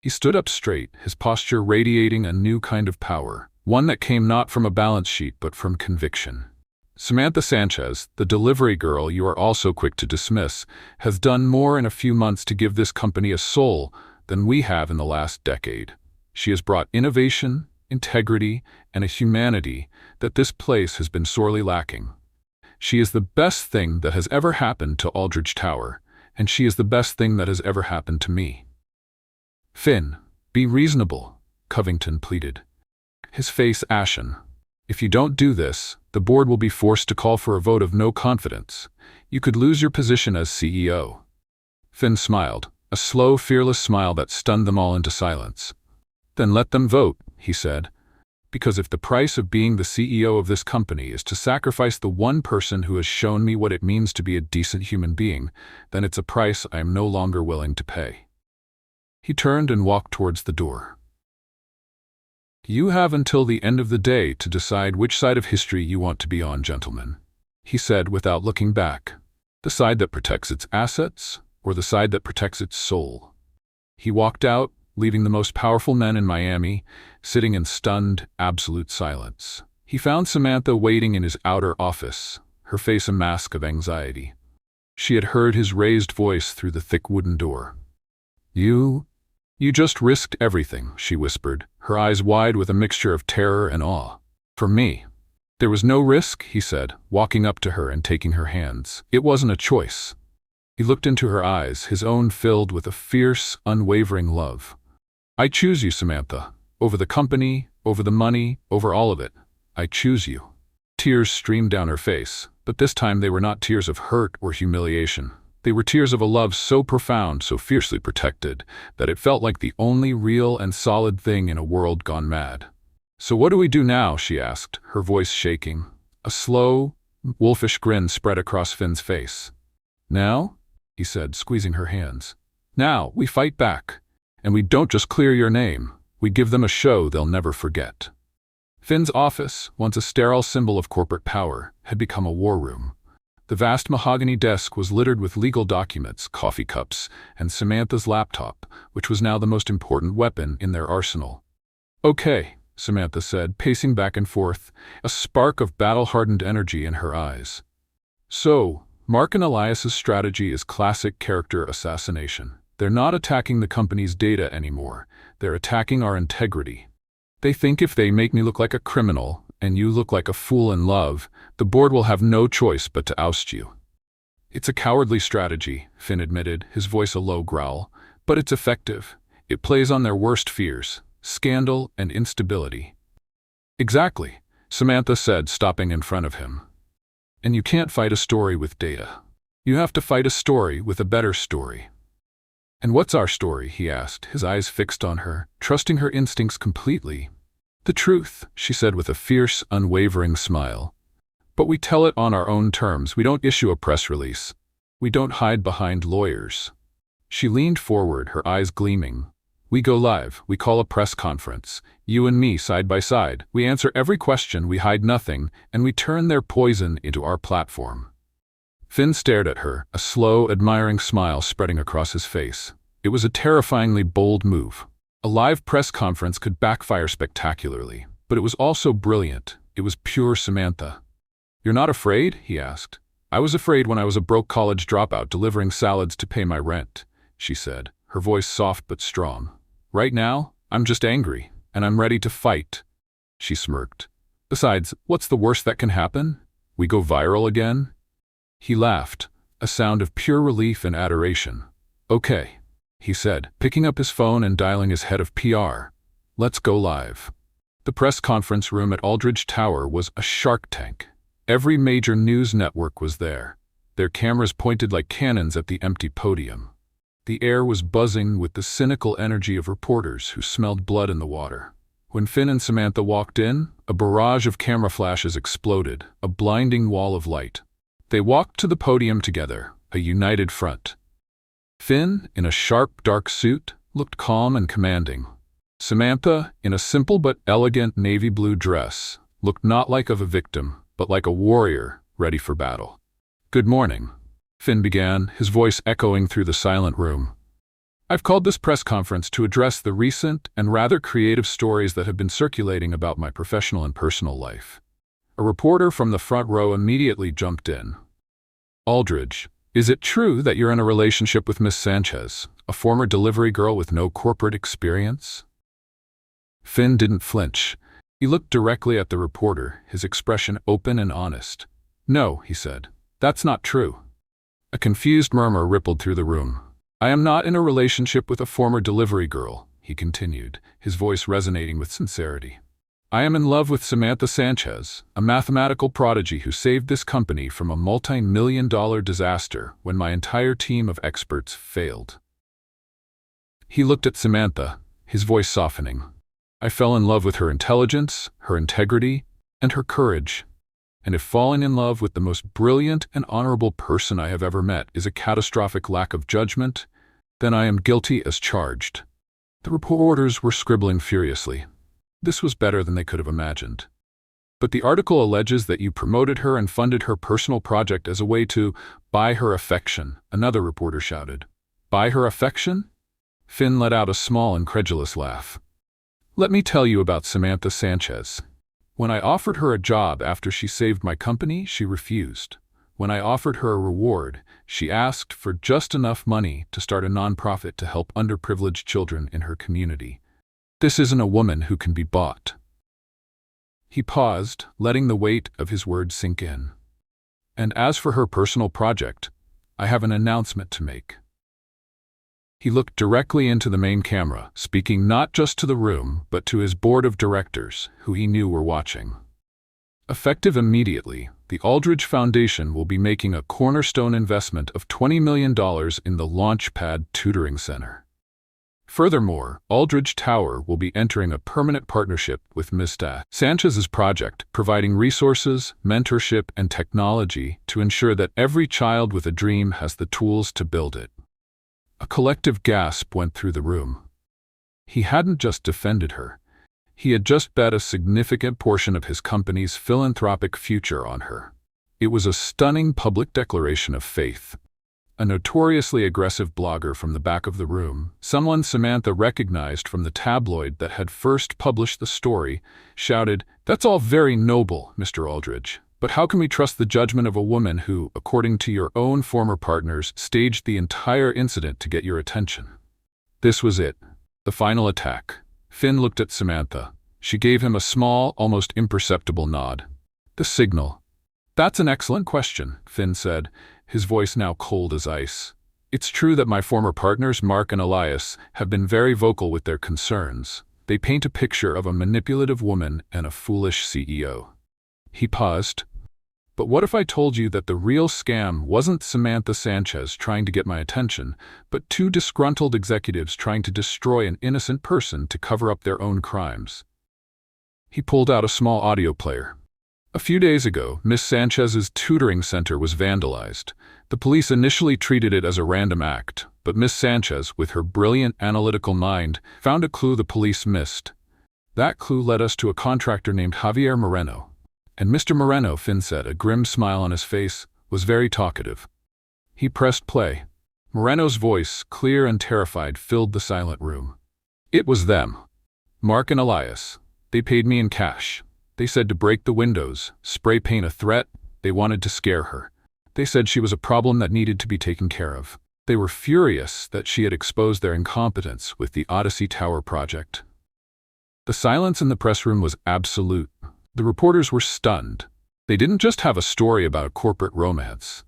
[SPEAKER 1] He stood up straight, his posture radiating a new kind of power. One that came not from a balance sheet but from conviction. Samantha Sanchez, the delivery girl you are also quick to dismiss, has done more in a few months to give this company a soul than we have in the last decade. She has brought innovation, integrity, and a humanity that this place has been sorely lacking. She is the best thing that has ever happened to Aldrich Tower, and she is the best thing that has ever happened to me. Finn, be reasonable, Covington pleaded, his face ashen. If you don't do this, the board will be forced to call for a vote of no confidence. You could lose your position as CEO. Finn smiled, a slow, fearless smile that stunned them all into silence. Then let them vote, he said. Because if the price of being the CEO of this company is to sacrifice the one person who has shown me what it means to be a decent human being, then it's a price I am no longer willing to pay. He turned and walked towards the door. You have until the end of the day to decide which side of history you want to be on, gentlemen, he said without looking back. The side that protects its assets, or the side that protects its soul. He walked out, leaving the most powerful men in Miami, sitting in stunned, absolute silence. He found Samantha waiting in his outer office, her face a mask of anxiety. She had heard his raised voice through the thick wooden door. You just risked everything, she whispered, her eyes wide with a mixture of terror and awe. For me. There was no risk, he said, walking up to her and taking her hands. It wasn't a choice. He looked into her eyes, his own filled with a fierce, unwavering love. I choose you, Samantha. Over the company, over the money, over all of it. I choose you. Tears streamed down her face, but this time they were not tears of hurt or humiliation. They were tears of a love so profound, so fiercely protected, that it felt like the only real and solid thing in a world gone mad. So what do we do now? She asked, her voice shaking. A slow, wolfish grin spread across Finn's face. Now? He said, squeezing her hands. Now, we fight back. And we don't just clear your name. We give them a show they'll never forget. Finn's office, once a sterile symbol of corporate power, had become a war room. The vast mahogany desk was littered with legal documents, coffee cups, and Samantha's laptop, which was now the most important weapon in their arsenal. "Okay," Samantha said, pacing back and forth, a spark of battle-hardened energy in her eyes. "So, Mark and Elias's strategy is classic character assassination. They're not attacking the company's data anymore. They're attacking our integrity. They think if they make me look like a criminal, and you look like a fool in love, the board will have no choice but to oust you." "It's a cowardly strategy," Finn admitted, his voice a low growl, "but it's effective. It plays on their worst fears: scandal and instability." "Exactly," Samantha said, stopping in front of him. "And you can't fight a story with data. You have to fight a story with a better story." "And what's our story?" he asked, his eyes fixed on her, trusting her instincts completely. "The truth," she said with a fierce, unwavering smile. "But we tell it on our own terms. We don't issue a press release. We don't hide behind lawyers." She leaned forward, her eyes gleaming. "We go live. We call a press conference. You and me side by side. We answer every question, we hide nothing, and we turn their poison into our platform." Finn stared at her, a slow, admiring smile spreading across his face. It was a terrifyingly bold move. A live press conference could backfire spectacularly, but it was also brilliant. It was pure Samantha. "You're not afraid?" he asked. "I was afraid when I was a broke college dropout delivering salads to pay my rent," she said, her voice soft but strong. "Right now, I'm just angry, and I'm ready to fight." She smirked. "Besides, what's the worst that can happen? We go viral again?" He laughed, a sound of pure relief and adoration. "Okay," he said, picking up his phone and dialing his head of PR. "Let's go live." The press conference room at Aldridge Tower was a shark tank. Every major news network was there, their cameras pointed like cannons at the empty podium. The air was buzzing with the cynical energy of reporters who smelled blood in the water. When Finn and Samantha walked in, a barrage of camera flashes exploded, a blinding wall of light. They walked to the podium together, a united front. Finn, in a sharp, dark suit, looked calm and commanding. Samantha, in a simple but elegant navy blue dress, looked not like a victim, but like a warrior, ready for battle. "Good morning," Finn began, his voice echoing through the silent room. "I've called this press conference to address the recent and rather creative stories that have been circulating about my professional and personal life." A reporter from the front row immediately jumped in. "Aldridge, is it true that you're in a relationship with Miss Sanchez, a former delivery girl with no corporate experience?" Finn didn't flinch. He looked directly at the reporter, his expression open and honest. "No," he said, "that's not true." A confused murmur rippled through the room. "I am not in a relationship with a former delivery girl," he continued, his voice resonating with sincerity. "I am in love with Samantha Sanchez, a mathematical prodigy who saved this company from a multi-million-dollar disaster when my entire team of experts failed." He looked at Samantha, his voice softening. "I fell in love with her intelligence, her integrity, and her courage. And if falling in love with the most brilliant and honorable person I have ever met is a catastrophic lack of judgment, then I am guilty as charged." The reporters were scribbling furiously. This was better than they could have imagined. "But the article alleges that you promoted her and funded her personal project as a way to buy her affection," another reporter shouted. "Buy her affection?" Finn let out a small, incredulous laugh. "Let me tell you about Samantha Sanchez. When I offered her a job after she saved my company, she refused. When I offered her a reward, she asked for just enough money to start a nonprofit to help underprivileged children in her community. This isn't a woman who can be bought." He paused, letting the weight of his words sink in. "And as for her personal project, I have an announcement to make." He looked directly into the main camera, speaking not just to the room, but to his board of directors, who he knew were watching. Effective immediately, the Aldridge Foundation will be making a cornerstone investment of $20 million in the Launchpad Tutoring Center. Furthermore, Aldridge Tower will be entering a permanent partnership with Ms. Sanchez's project, providing resources, mentorship, and technology to ensure that every child with a dream has the tools to build it. A collective gasp went through the room. He hadn't just defended her. He had just bet a significant portion of his company's philanthropic future on her. It was a stunning public declaration of faith. A notoriously aggressive blogger from the back of the room, someone Samantha recognized from the tabloid that had first published the story, shouted, "That's all very noble, Mr. Aldridge, but how can we trust the judgment of a woman who, according to your own former partners, staged the entire incident to get your attention?" This was it, the final attack. Finn looked at Samantha. She gave him a small, almost imperceptible nod. The signal. "That's an excellent question," Finn said, his voice now cold as ice. "It's true that my former partners, Mark and Elias, have been very vocal with their concerns. They paint a picture of a manipulative woman and a foolish CEO." He paused. "But what if I told you that the real scam wasn't Samantha Sanchez trying to get my attention, but two disgruntled executives trying to destroy an innocent person to cover up their own crimes?" He pulled out a small audio player. "A few days ago, Miss Sanchez's tutoring center was vandalized. The police initially treated it as a random act, but Miss Sanchez, with her brilliant analytical mind, found a clue the police missed. That clue led us to a contractor named Javier Moreno. And Mr. Moreno," Finn said, a grim smile on his face, "was very talkative." He pressed play. Moreno's voice, clear and terrified, filled the silent room. "It was them. Mark and Elias. They paid me in cash. They said to break the windows, spray paint a threat. They wanted to scare her. They said she was a problem that needed to be taken care of. They were furious that she had exposed their incompetence with the Odyssey Tower project." The silence in the press room was absolute. The reporters were stunned. They didn't just have a story about a corporate romance.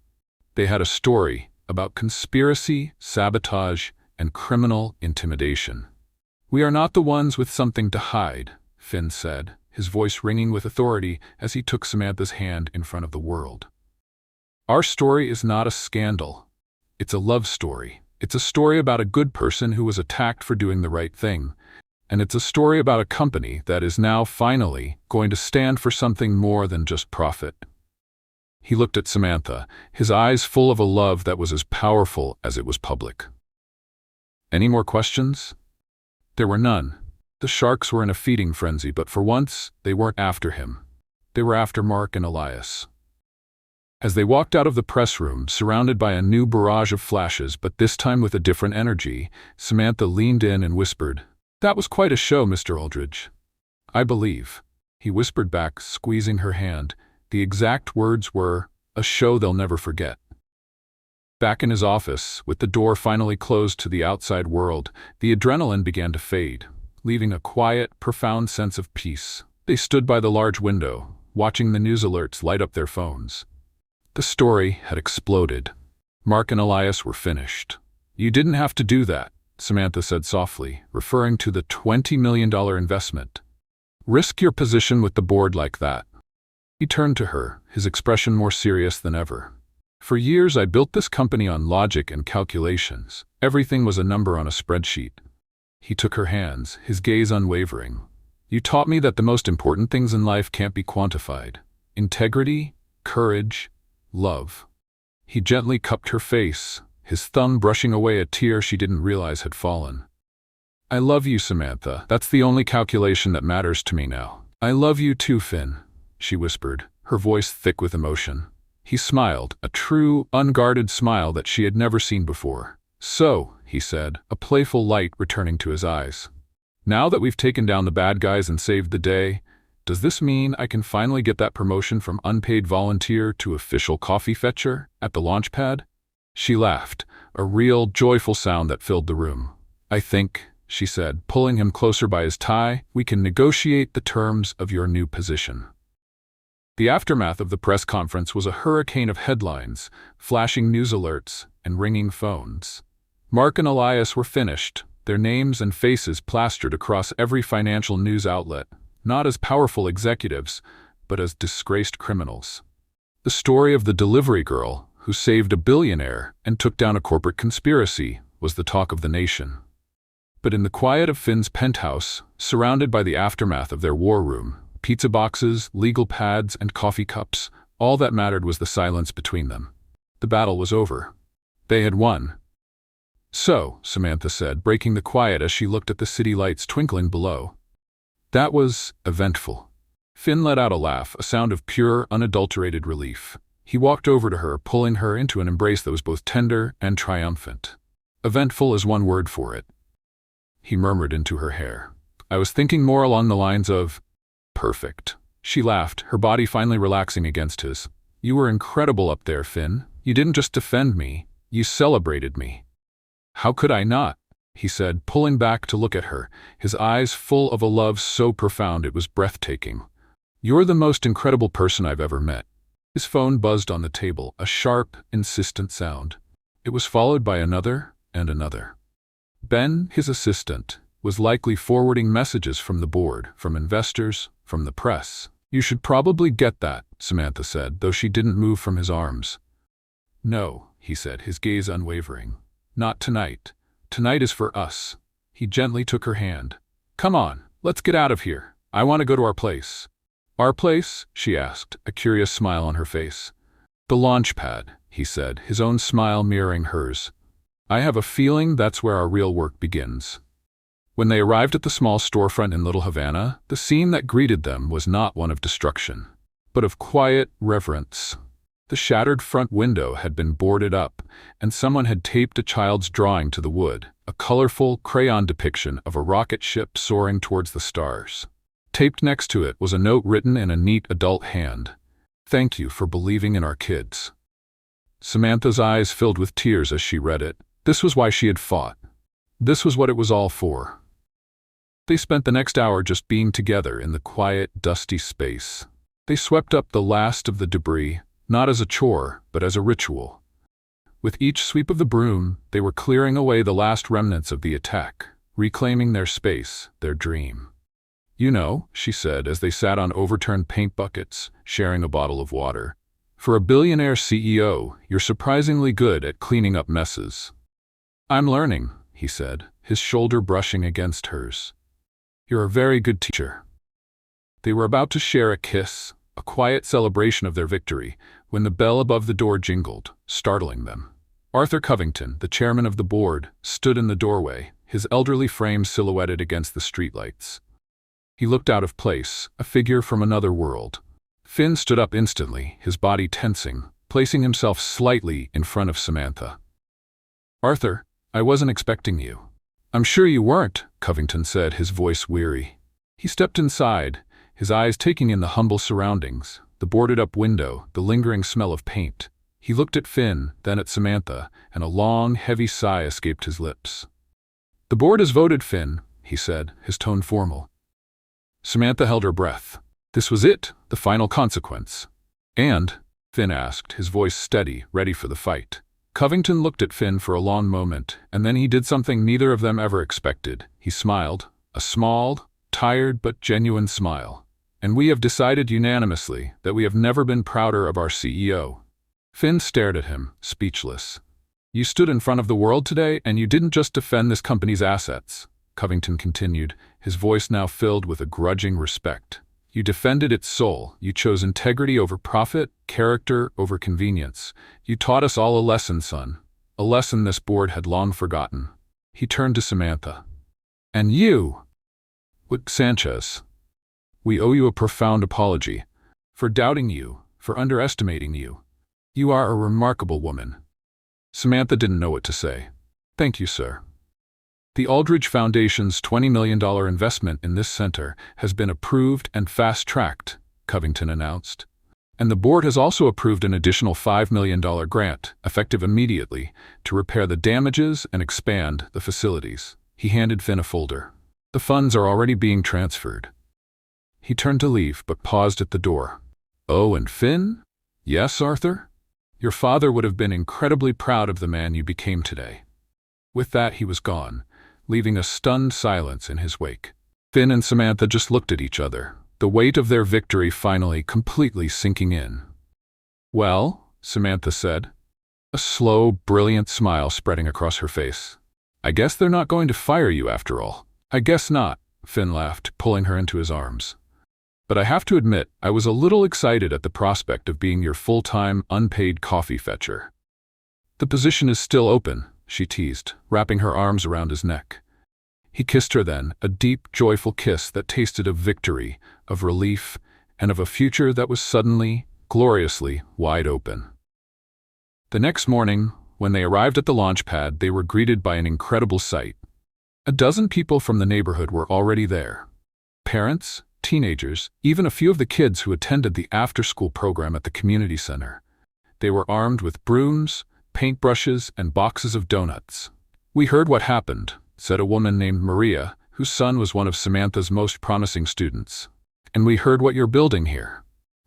[SPEAKER 1] They had a story about conspiracy, sabotage, and criminal intimidation. "We are not the ones with something to hide," Finn said, his voice ringing with authority as he took Samantha's hand in front of the world. "Our story is not a scandal. It's a love story. It's a story about a good person who was attacked for doing the right thing. And it's a story about a company that is now finally going to stand for something more than just profit." He looked at Samantha, his eyes full of a love that was as powerful as it was public. "Any more questions?" There were none. The sharks were in a feeding frenzy, but for once, they weren't after him. They were after Mark and Elias. As they walked out of the press room, surrounded by a new barrage of flashes, but this time with a different energy, Samantha leaned in and whispered, "That was quite a show, Mr. Aldridge." "I believe," he whispered back, squeezing her hand. The exact words were, "a show they'll never forget." Back in his office, with the door finally closed to the outside world, the adrenaline began to fade, leaving a quiet, profound sense of peace. They stood by the large window, watching the news alerts light up their phones. The story had exploded. Mark and Elias were finished. "You didn't have to do that," Samantha said softly, referring to the $20 million investment. "Risk your position with the board like that." He turned to her, his expression more serious than ever. "For years I built this company on logic and calculations. Everything was a number on a spreadsheet." He took her hands, his gaze unwavering. "You taught me that the most important things in life can't be quantified. Integrity, courage, love." He gently cupped her face, his thumb brushing away a tear she didn't realize had fallen. "I love you, Samantha. That's the only calculation that matters to me now." "I love you too, Finn," she whispered, her voice thick with emotion. He smiled, a true, unguarded smile that she had never seen before. "So," he said, a playful light returning to his eyes, "now that we've taken down the bad guys and saved the day, does this mean I can finally get that promotion from unpaid volunteer to official coffee fetcher at the launch pad?" She laughed, a real, joyful sound that filled the room. "I think," she said, pulling him closer by his tie, "we can negotiate the terms of your new position." The aftermath of the press conference was a hurricane of headlines, flashing news alerts, and ringing phones. Mark and Elias were finished, their names and faces plastered across every financial news outlet, not as powerful executives, but as disgraced criminals. The story of the delivery girl, who saved a billionaire and took down a corporate conspiracy, was the talk of the nation. But in the quiet of Finn's penthouse, surrounded by the aftermath of their war room, pizza boxes, legal pads, and coffee cups, all that mattered was the silence between them. The battle was over. They had won. "So," Samantha said, breaking the quiet as she looked at the city lights twinkling below, That was eventful. Finn let out a laugh, a sound of pure, unadulterated relief. He walked over to her, pulling her into an embrace that was both tender and triumphant. Eventful is one word for it. He murmured into her hair. I was thinking more along the lines of, perfect. She laughed, her body finally relaxing against his. You were incredible up there, Finn. You didn't just defend me, you celebrated me. How could I not? He said, pulling back to look at her, his eyes full of a love so profound it was breathtaking. You're the most incredible person I've ever met. His phone buzzed on the table, a sharp, insistent sound. It was followed by another and another. Ben, his assistant, was likely forwarding messages from the board, from investors, from the press. You should probably get that, Samantha said, though she didn't move from his arms. No, he said, his gaze unwavering. Not tonight. Tonight is for us. He gently took her hand. Come on, let's get out of here. I want to go to our place. Our place? She asked, a curious smile on her face. The launch pad, he said, his own smile mirroring hers. I have a feeling that's where our real work begins. When they arrived at the small storefront in Little Havana, the scene that greeted them was not one of destruction, but of quiet reverence. The shattered front window had been boarded up, and someone had taped a child's drawing to the wood, a colorful crayon depiction of a rocket ship soaring towards the stars. Taped next to it was a note written in a neat adult hand. Thank you for believing in our kids. Samantha's eyes filled with tears as she read it. This was why she had fought. This was what it was all for. They spent the next hour just being together in the quiet, dusty space. They swept up the last of the debris, not as a chore, but as a ritual. With each sweep of the broom, they were clearing away the last remnants of the attack, reclaiming their space, their dream. You know, she said as they sat on overturned paint buckets, sharing a bottle of water. For a billionaire CEO, you're surprisingly good at cleaning up messes. I'm learning, he said, his shoulder brushing against hers. You're a very good teacher. They were about to share a kiss, a quiet celebration of their victory, when the bell above the door jingled, startling them. Arthur Covington, the chairman of the board, stood in the doorway, his elderly frame silhouetted against the streetlights. He looked out of place, a figure from another world. Finn stood up instantly, his body tensing, placing himself slightly in front of Samantha. Arthur, I wasn't expecting you. I'm sure you weren't, Covington said, his voice weary. He stepped inside, his eyes taking in the humble surroundings, the boarded-up window, the lingering smell of paint. He looked at Finn, then at Samantha, and a long, heavy sigh escaped his lips. The board has voted, Finn, he said, his tone formal. Samantha held her breath. This was it, the final consequence. And, Finn asked, his voice steady, ready for the fight. Covington looked at Finn for a long moment, and then he did something neither of them ever expected. He smiled, a small, tired but genuine smile. And we have decided unanimously that we have never been prouder of our CEO. Finn stared at him, speechless. You stood in front of the world today, and you didn't just defend this company's assets, Covington continued, his voice now filled with a grudging respect. You defended its soul. You chose integrity over profit, character over convenience. You taught us all a lesson, son. A lesson this board had long forgotten. He turned to Samantha. And you, Wick Sanchez, we owe you a profound apology for doubting you, for underestimating you. You are a remarkable woman. Samantha didn't know what to say. Thank you, sir. The Aldrich Foundation's $20 million investment in this center has been approved and fast-tracked, Covington announced. And the board has also approved an additional $5 million grant, effective immediately, to repair the damages and expand the facilities. He handed Finn a folder. The funds are already being transferred. He turned to leave, but paused at the door. Oh, and Finn? Yes, Arthur? Your father would have been incredibly proud of the man you became today. With that, he was gone, leaving a stunned silence in his wake. Finn and Samantha just looked at each other, the weight of their victory finally completely sinking in. Well, Samantha said, a slow, brilliant smile spreading across her face. I guess they're not going to fire you after all. I guess not, Finn laughed, pulling her into his arms. But I have to admit, I was a little excited at the prospect of being your full-time, unpaid coffee fetcher. The position is still open, she teased, wrapping her arms around his neck. He kissed her then, a deep, joyful kiss that tasted of victory, of relief, and of a future that was suddenly, gloriously wide open. The next morning, when they arrived at the launch pad, they were greeted by an incredible sight. A dozen people from the neighborhood were already there. Parents, teenagers, even a few of the kids who attended the after-school program at the community center. They were armed with brooms, paintbrushes, and boxes of donuts. "We heard what happened," said a woman named Maria, whose son was one of Samantha's most promising students. "And we heard what you're building here.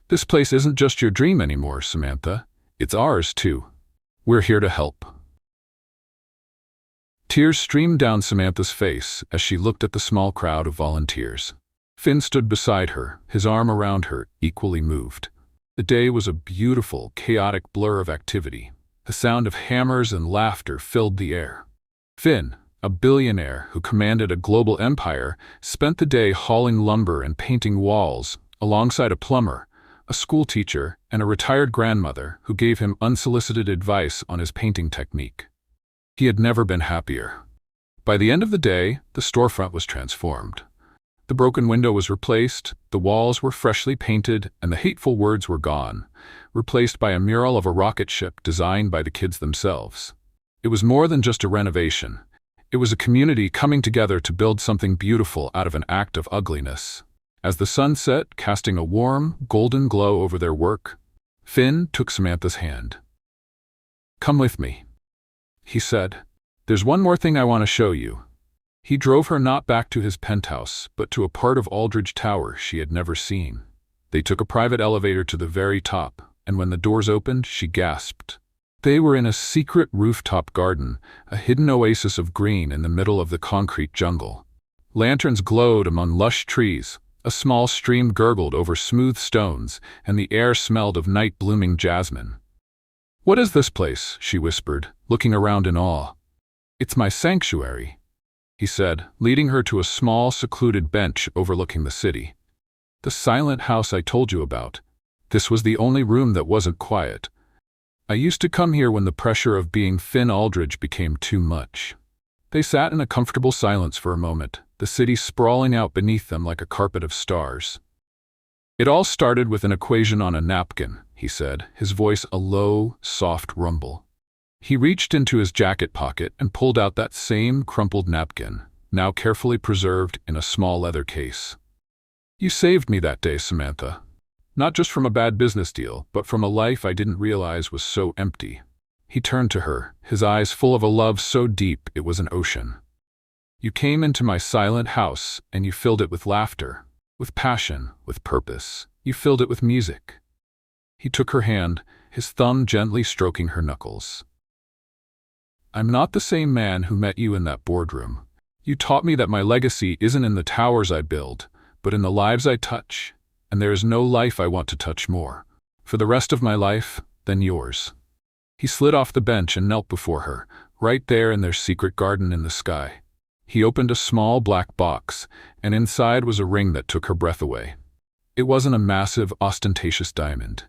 [SPEAKER 1] This place isn't just your dream anymore, Samantha. It's ours, too. We're here to help." Tears streamed down Samantha's face as she looked at the small crowd of volunteers. Finn stood beside her, his arm around her, equally moved. The day was a beautiful, chaotic blur of activity. The sound of hammers and laughter filled the air. Finn, a billionaire who commanded a global empire, spent the day hauling lumber and painting walls, alongside a plumber, a school teacher, and a retired grandmother who gave him unsolicited advice on his painting technique. He had never been happier. By the end of the day, the storefront was transformed. The broken window was replaced, the walls were freshly painted, and the hateful words were gone, replaced by a mural of a rocket ship designed by the kids themselves. It was more than just a renovation. It was a community coming together to build something beautiful out of an act of ugliness. As the sun set, casting a warm, golden glow over their work, Finn took Samantha's hand. "Come with me," he said. "There's one more thing I want to show you." He drove her not back to his penthouse, but to a part of Aldridge Tower she had never seen. They took a private elevator to the very top, and when the doors opened, she gasped. They were in a secret rooftop garden, a hidden oasis of green in the middle of the concrete jungle. Lanterns glowed among lush trees, a small stream gurgled over smooth stones, and the air smelled of night-blooming jasmine. "What is this place?" she whispered, looking around in awe. "It's my sanctuary," he said, leading her to a small, secluded bench overlooking the city. "The silent house I told you about. This was the only room that wasn't quiet. I used to come here when the pressure of being Finn Aldridge became too much." They sat in a comfortable silence for a moment, the city sprawling out beneath them like a carpet of stars. "It all started with an equation on a napkin," he said, his voice a low, soft rumble. He reached into his jacket pocket and pulled out that same crumpled napkin, now carefully preserved in a small leather case. "You saved me that day, Samantha. Not just from a bad business deal, but from a life I didn't realize was so empty." He turned to her, his eyes full of a love so deep it was an ocean. "You came into my silent house, and you filled it with laughter, with passion, with purpose. You filled it with music." He took her hand, his thumb gently stroking her knuckles. "I'm not the same man who met you in that boardroom. You taught me that my legacy isn't in the towers I build, but in the lives I touch, and there is no life I want to touch more, for the rest of my life, than yours." He slid off the bench and knelt before her, right there in their secret garden in the sky. He opened a small black box, and inside was a ring that took her breath away. It wasn't a massive, ostentatious diamond.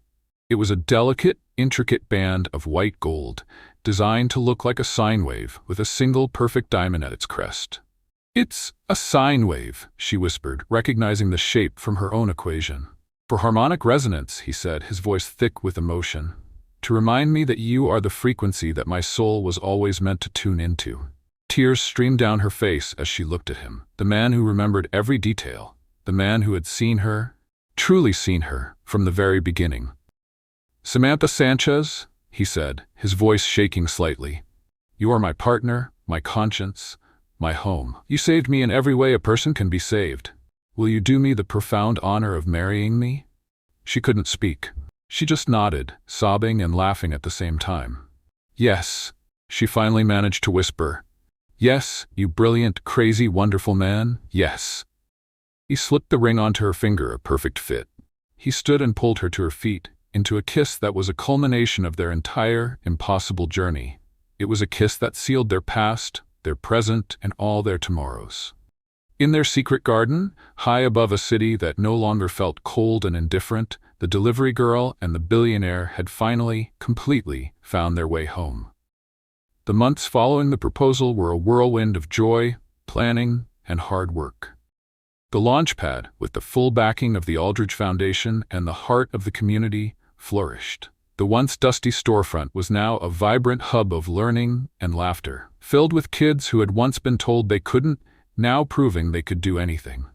[SPEAKER 1] It was a delicate, intricate band of white gold, designed to look like a sine wave with a single perfect diamond at its crest. "It's a sine wave," she whispered, recognizing the shape from her own equation. "For harmonic resonance," he said, his voice thick with emotion. "To remind me that you are the frequency that my soul was always meant to tune into." Tears streamed down her face as she looked at him, the man who remembered every detail, the man who had seen her, truly seen her, from the very beginning. "Samantha Sanchez," he said, his voice shaking slightly. "You are my partner, my conscience, my home. You saved me in every way a person can be saved. Will you do me the profound honor of marrying me?" She couldn't speak. She just nodded, sobbing and laughing at the same time. "Yes," she finally managed to whisper. "Yes, you brilliant, crazy, wonderful man, yes." He slipped the ring onto her finger, a perfect fit. He stood and pulled her to her feet, into a kiss that was a culmination of their entire, impossible journey. It was a kiss that sealed their past, their present, and all their tomorrows. In their secret garden, high above a city that no longer felt cold and indifferent, the delivery girl and the billionaire had finally, completely, found their way home. The months following the proposal were a whirlwind of joy, planning, and hard work. The launchpad, with the full backing of the Aldrich Foundation and the heart of the community, flourished. The once dusty storefront was now a vibrant hub of learning and laughter, filled with kids who had once been told they couldn't, now proving they could do anything.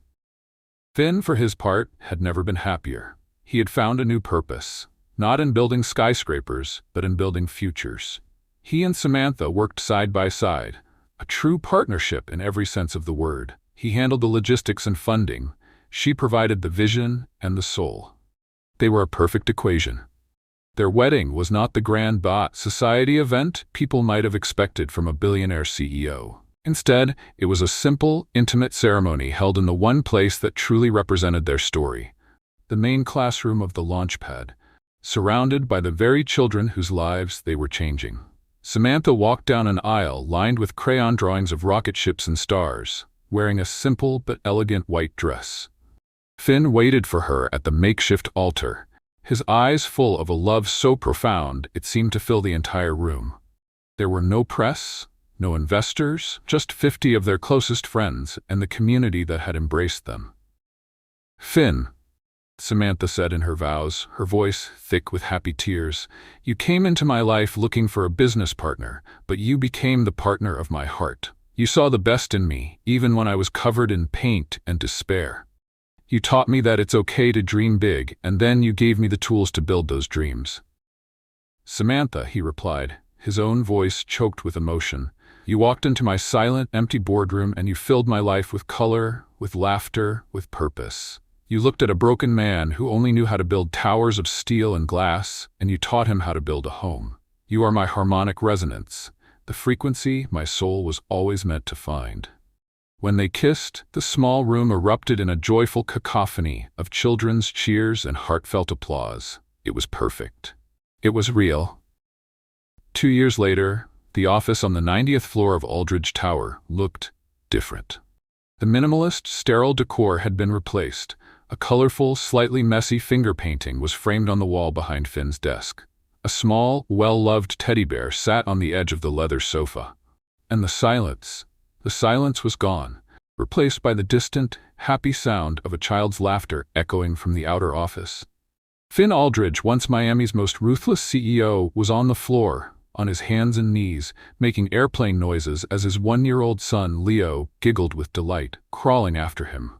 [SPEAKER 1] Finn, for his part, had never been happier. He had found a new purpose, not in building skyscrapers, but in building futures. He and Samantha worked side by side, a true partnership in every sense of the word. He handled the logistics and funding. She provided the vision and the soul. They were a perfect equation. Their wedding was not the grand society event people might have expected from a billionaire CEO. Instead, it was a simple, intimate ceremony held in the one place that truly represented their story, the main classroom of the launchpad, surrounded by the very children whose lives they were changing. Samantha walked down an aisle lined with crayon drawings of rocket ships and stars, wearing a simple but elegant white dress. Finn waited for her at the makeshift altar, his eyes full of a love so profound it seemed to fill the entire room. There were no press, no investors, just 50 of their closest friends and the community that had embraced them. "Finn," Samantha said in her vows, her voice thick with happy tears, "you came into my life looking for a business partner, but you became the partner of my heart. You saw the best in me, even when I was covered in paint and despair. You taught me that it's okay to dream big, and then you gave me the tools to build those dreams." "Samantha," he replied, his own voice choked with emotion, "you walked into my silent, empty boardroom and you filled my life with color, with laughter, with purpose. You looked at a broken man who only knew how to build towers of steel and glass, and you taught him how to build a home. You are my harmonic resonance, the frequency my soul was always meant to find." When they kissed, the small room erupted in a joyful cacophony of children's cheers and heartfelt applause. It was perfect. It was real. 2 years later, the office on the 90th floor of Aldrich Tower looked different. The minimalist, sterile decor had been replaced. A colorful, slightly messy finger painting was framed on the wall behind Finn's desk. A small, well-loved teddy bear sat on the edge of the leather sofa. And the silence was gone, replaced by the distant, happy sound of a child's laughter echoing from the outer office. Finn Aldrich, once Miami's most ruthless CEO, was on the floor, on his hands and knees, making airplane noises as his 1-year-old son, Leo, giggled with delight, crawling after him.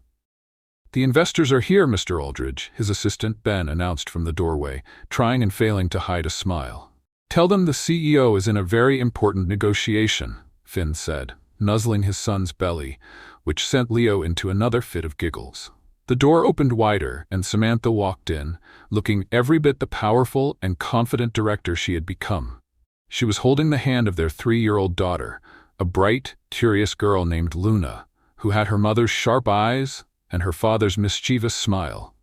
[SPEAKER 1] "The investors are here, Mr. Aldrich," his assistant Ben announced from the doorway, trying and failing to hide a smile. "Tell them the CEO is in a very important negotiation," Finn said, nuzzling his son's belly, which sent Leo into another fit of giggles. The door opened wider, and Samantha walked in, looking every bit the powerful and confident director she had become. She was holding the hand of their 3-year-old daughter, a bright, curious girl named Luna, who had her mother's sharp eyes and her father's mischievous smile.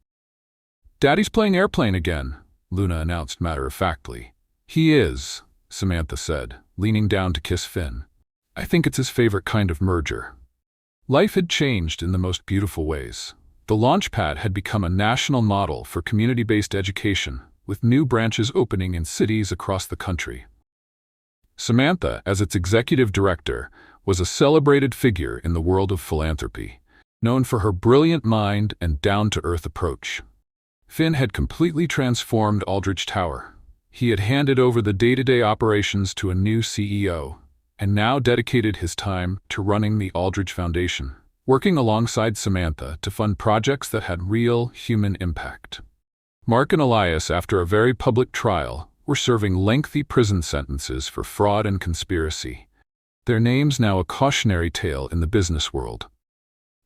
[SPEAKER 1] "Daddy's playing airplane again," Luna announced matter-of-factly. "He is," Samantha said, leaning down to kiss Finn. "I think it's his favorite kind of merger." Life had changed in the most beautiful ways. The Launchpad had become a national model for community-based education, with new branches opening in cities across the country. Samantha, as its executive director, was a celebrated figure in the world of philanthropy, known for her brilliant mind and down-to-earth approach. Finn had completely transformed Aldrich Tower. He had handed over the day-to-day operations to a new CEO, and now dedicated his time to running the Aldrich Foundation, working alongside Samantha to fund projects that had real human impact. Mark and Elias, after a very public trial, were serving lengthy prison sentences for fraud and conspiracy, their names now a cautionary tale in the business world.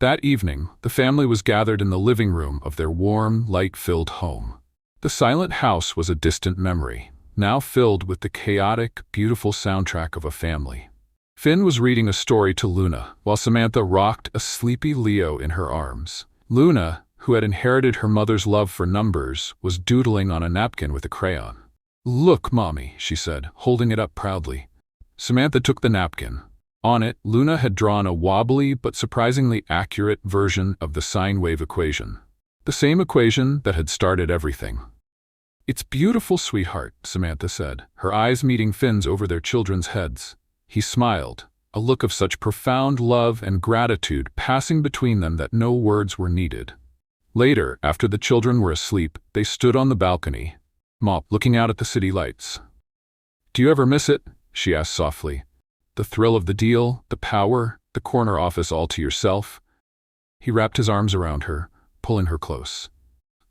[SPEAKER 1] That evening, the family was gathered in the living room of their warm, light-filled home. The silent house was a distant memory, now filled with the chaotic, beautiful soundtrack of a family. Finn was reading a story to Luna, while Samantha rocked a sleepy Leo in her arms. Luna, who had inherited her mother's love for numbers, was doodling on a napkin with a crayon. "Look, Mommy," she said, holding it up proudly. Samantha took the napkin. On it, Luna had drawn a wobbly but surprisingly accurate version of the sine wave equation. The same equation that had started everything. "It's beautiful, sweetheart," Samantha said, her eyes meeting Finn's over their children's heads. He smiled, a look of such profound love and gratitude passing between them that no words were needed. Later, after the children were asleep, they stood on the balcony, looking out at the city lights. "Do you ever miss it?" she asked softly. "The thrill of the deal, the power, the corner office all to yourself?" He wrapped his arms around her, pulling her close.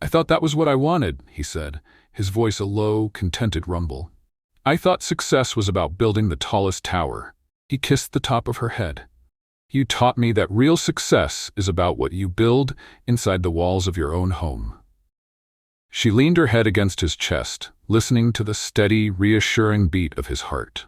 [SPEAKER 1] "I thought that was what I wanted," he said, his voice a low, contented rumble. "I thought success was about building the tallest tower." He kissed the top of her head. "You taught me that real success is about what you build inside the walls of your own home." She leaned her head against his chest, listening to the steady, reassuring beat of his heart.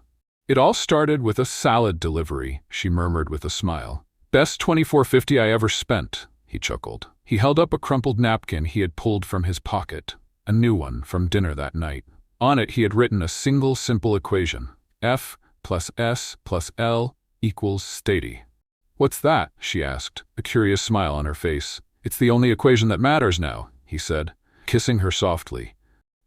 [SPEAKER 1] "It all started with a salad delivery," she murmured with a smile. "Best $24.50 I ever spent," he chuckled. He held up a crumpled napkin he had pulled from his pocket, a new one from dinner that night. On it he had written a single simple equation: F plus S plus L equals steady. "What's that?" she asked, a curious smile on her face. "It's the only equation that matters now," he said, kissing her softly.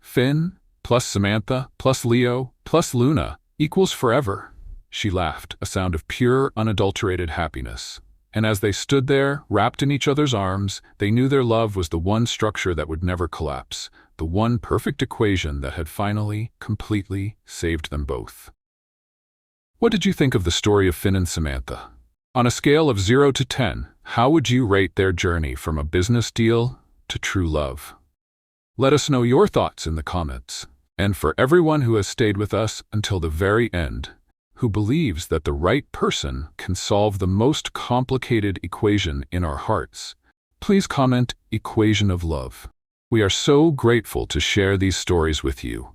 [SPEAKER 1] "Finn plus Samantha plus Leo plus Luna equals forever." She laughed, a sound of pure, unadulterated happiness. And as they stood there, wrapped in each other's arms, they knew their love was the one structure that would never collapse, the one perfect equation that had finally, completely saved them both. What did you think of the story of Finn and Samantha? On a scale of 0 to 10, how would you rate their journey from a business deal to true love? Let us know your thoughts in the comments. And for everyone who has stayed with us until the very end, who believes that the right person can solve the most complicated equation in our hearts, please comment equation of love. We are so grateful to share these stories with you.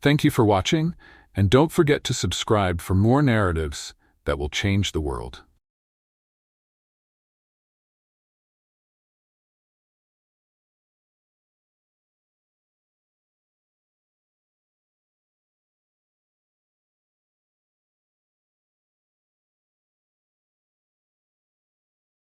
[SPEAKER 1] Thank you for watching, and don't forget to subscribe for more narratives that will change the world.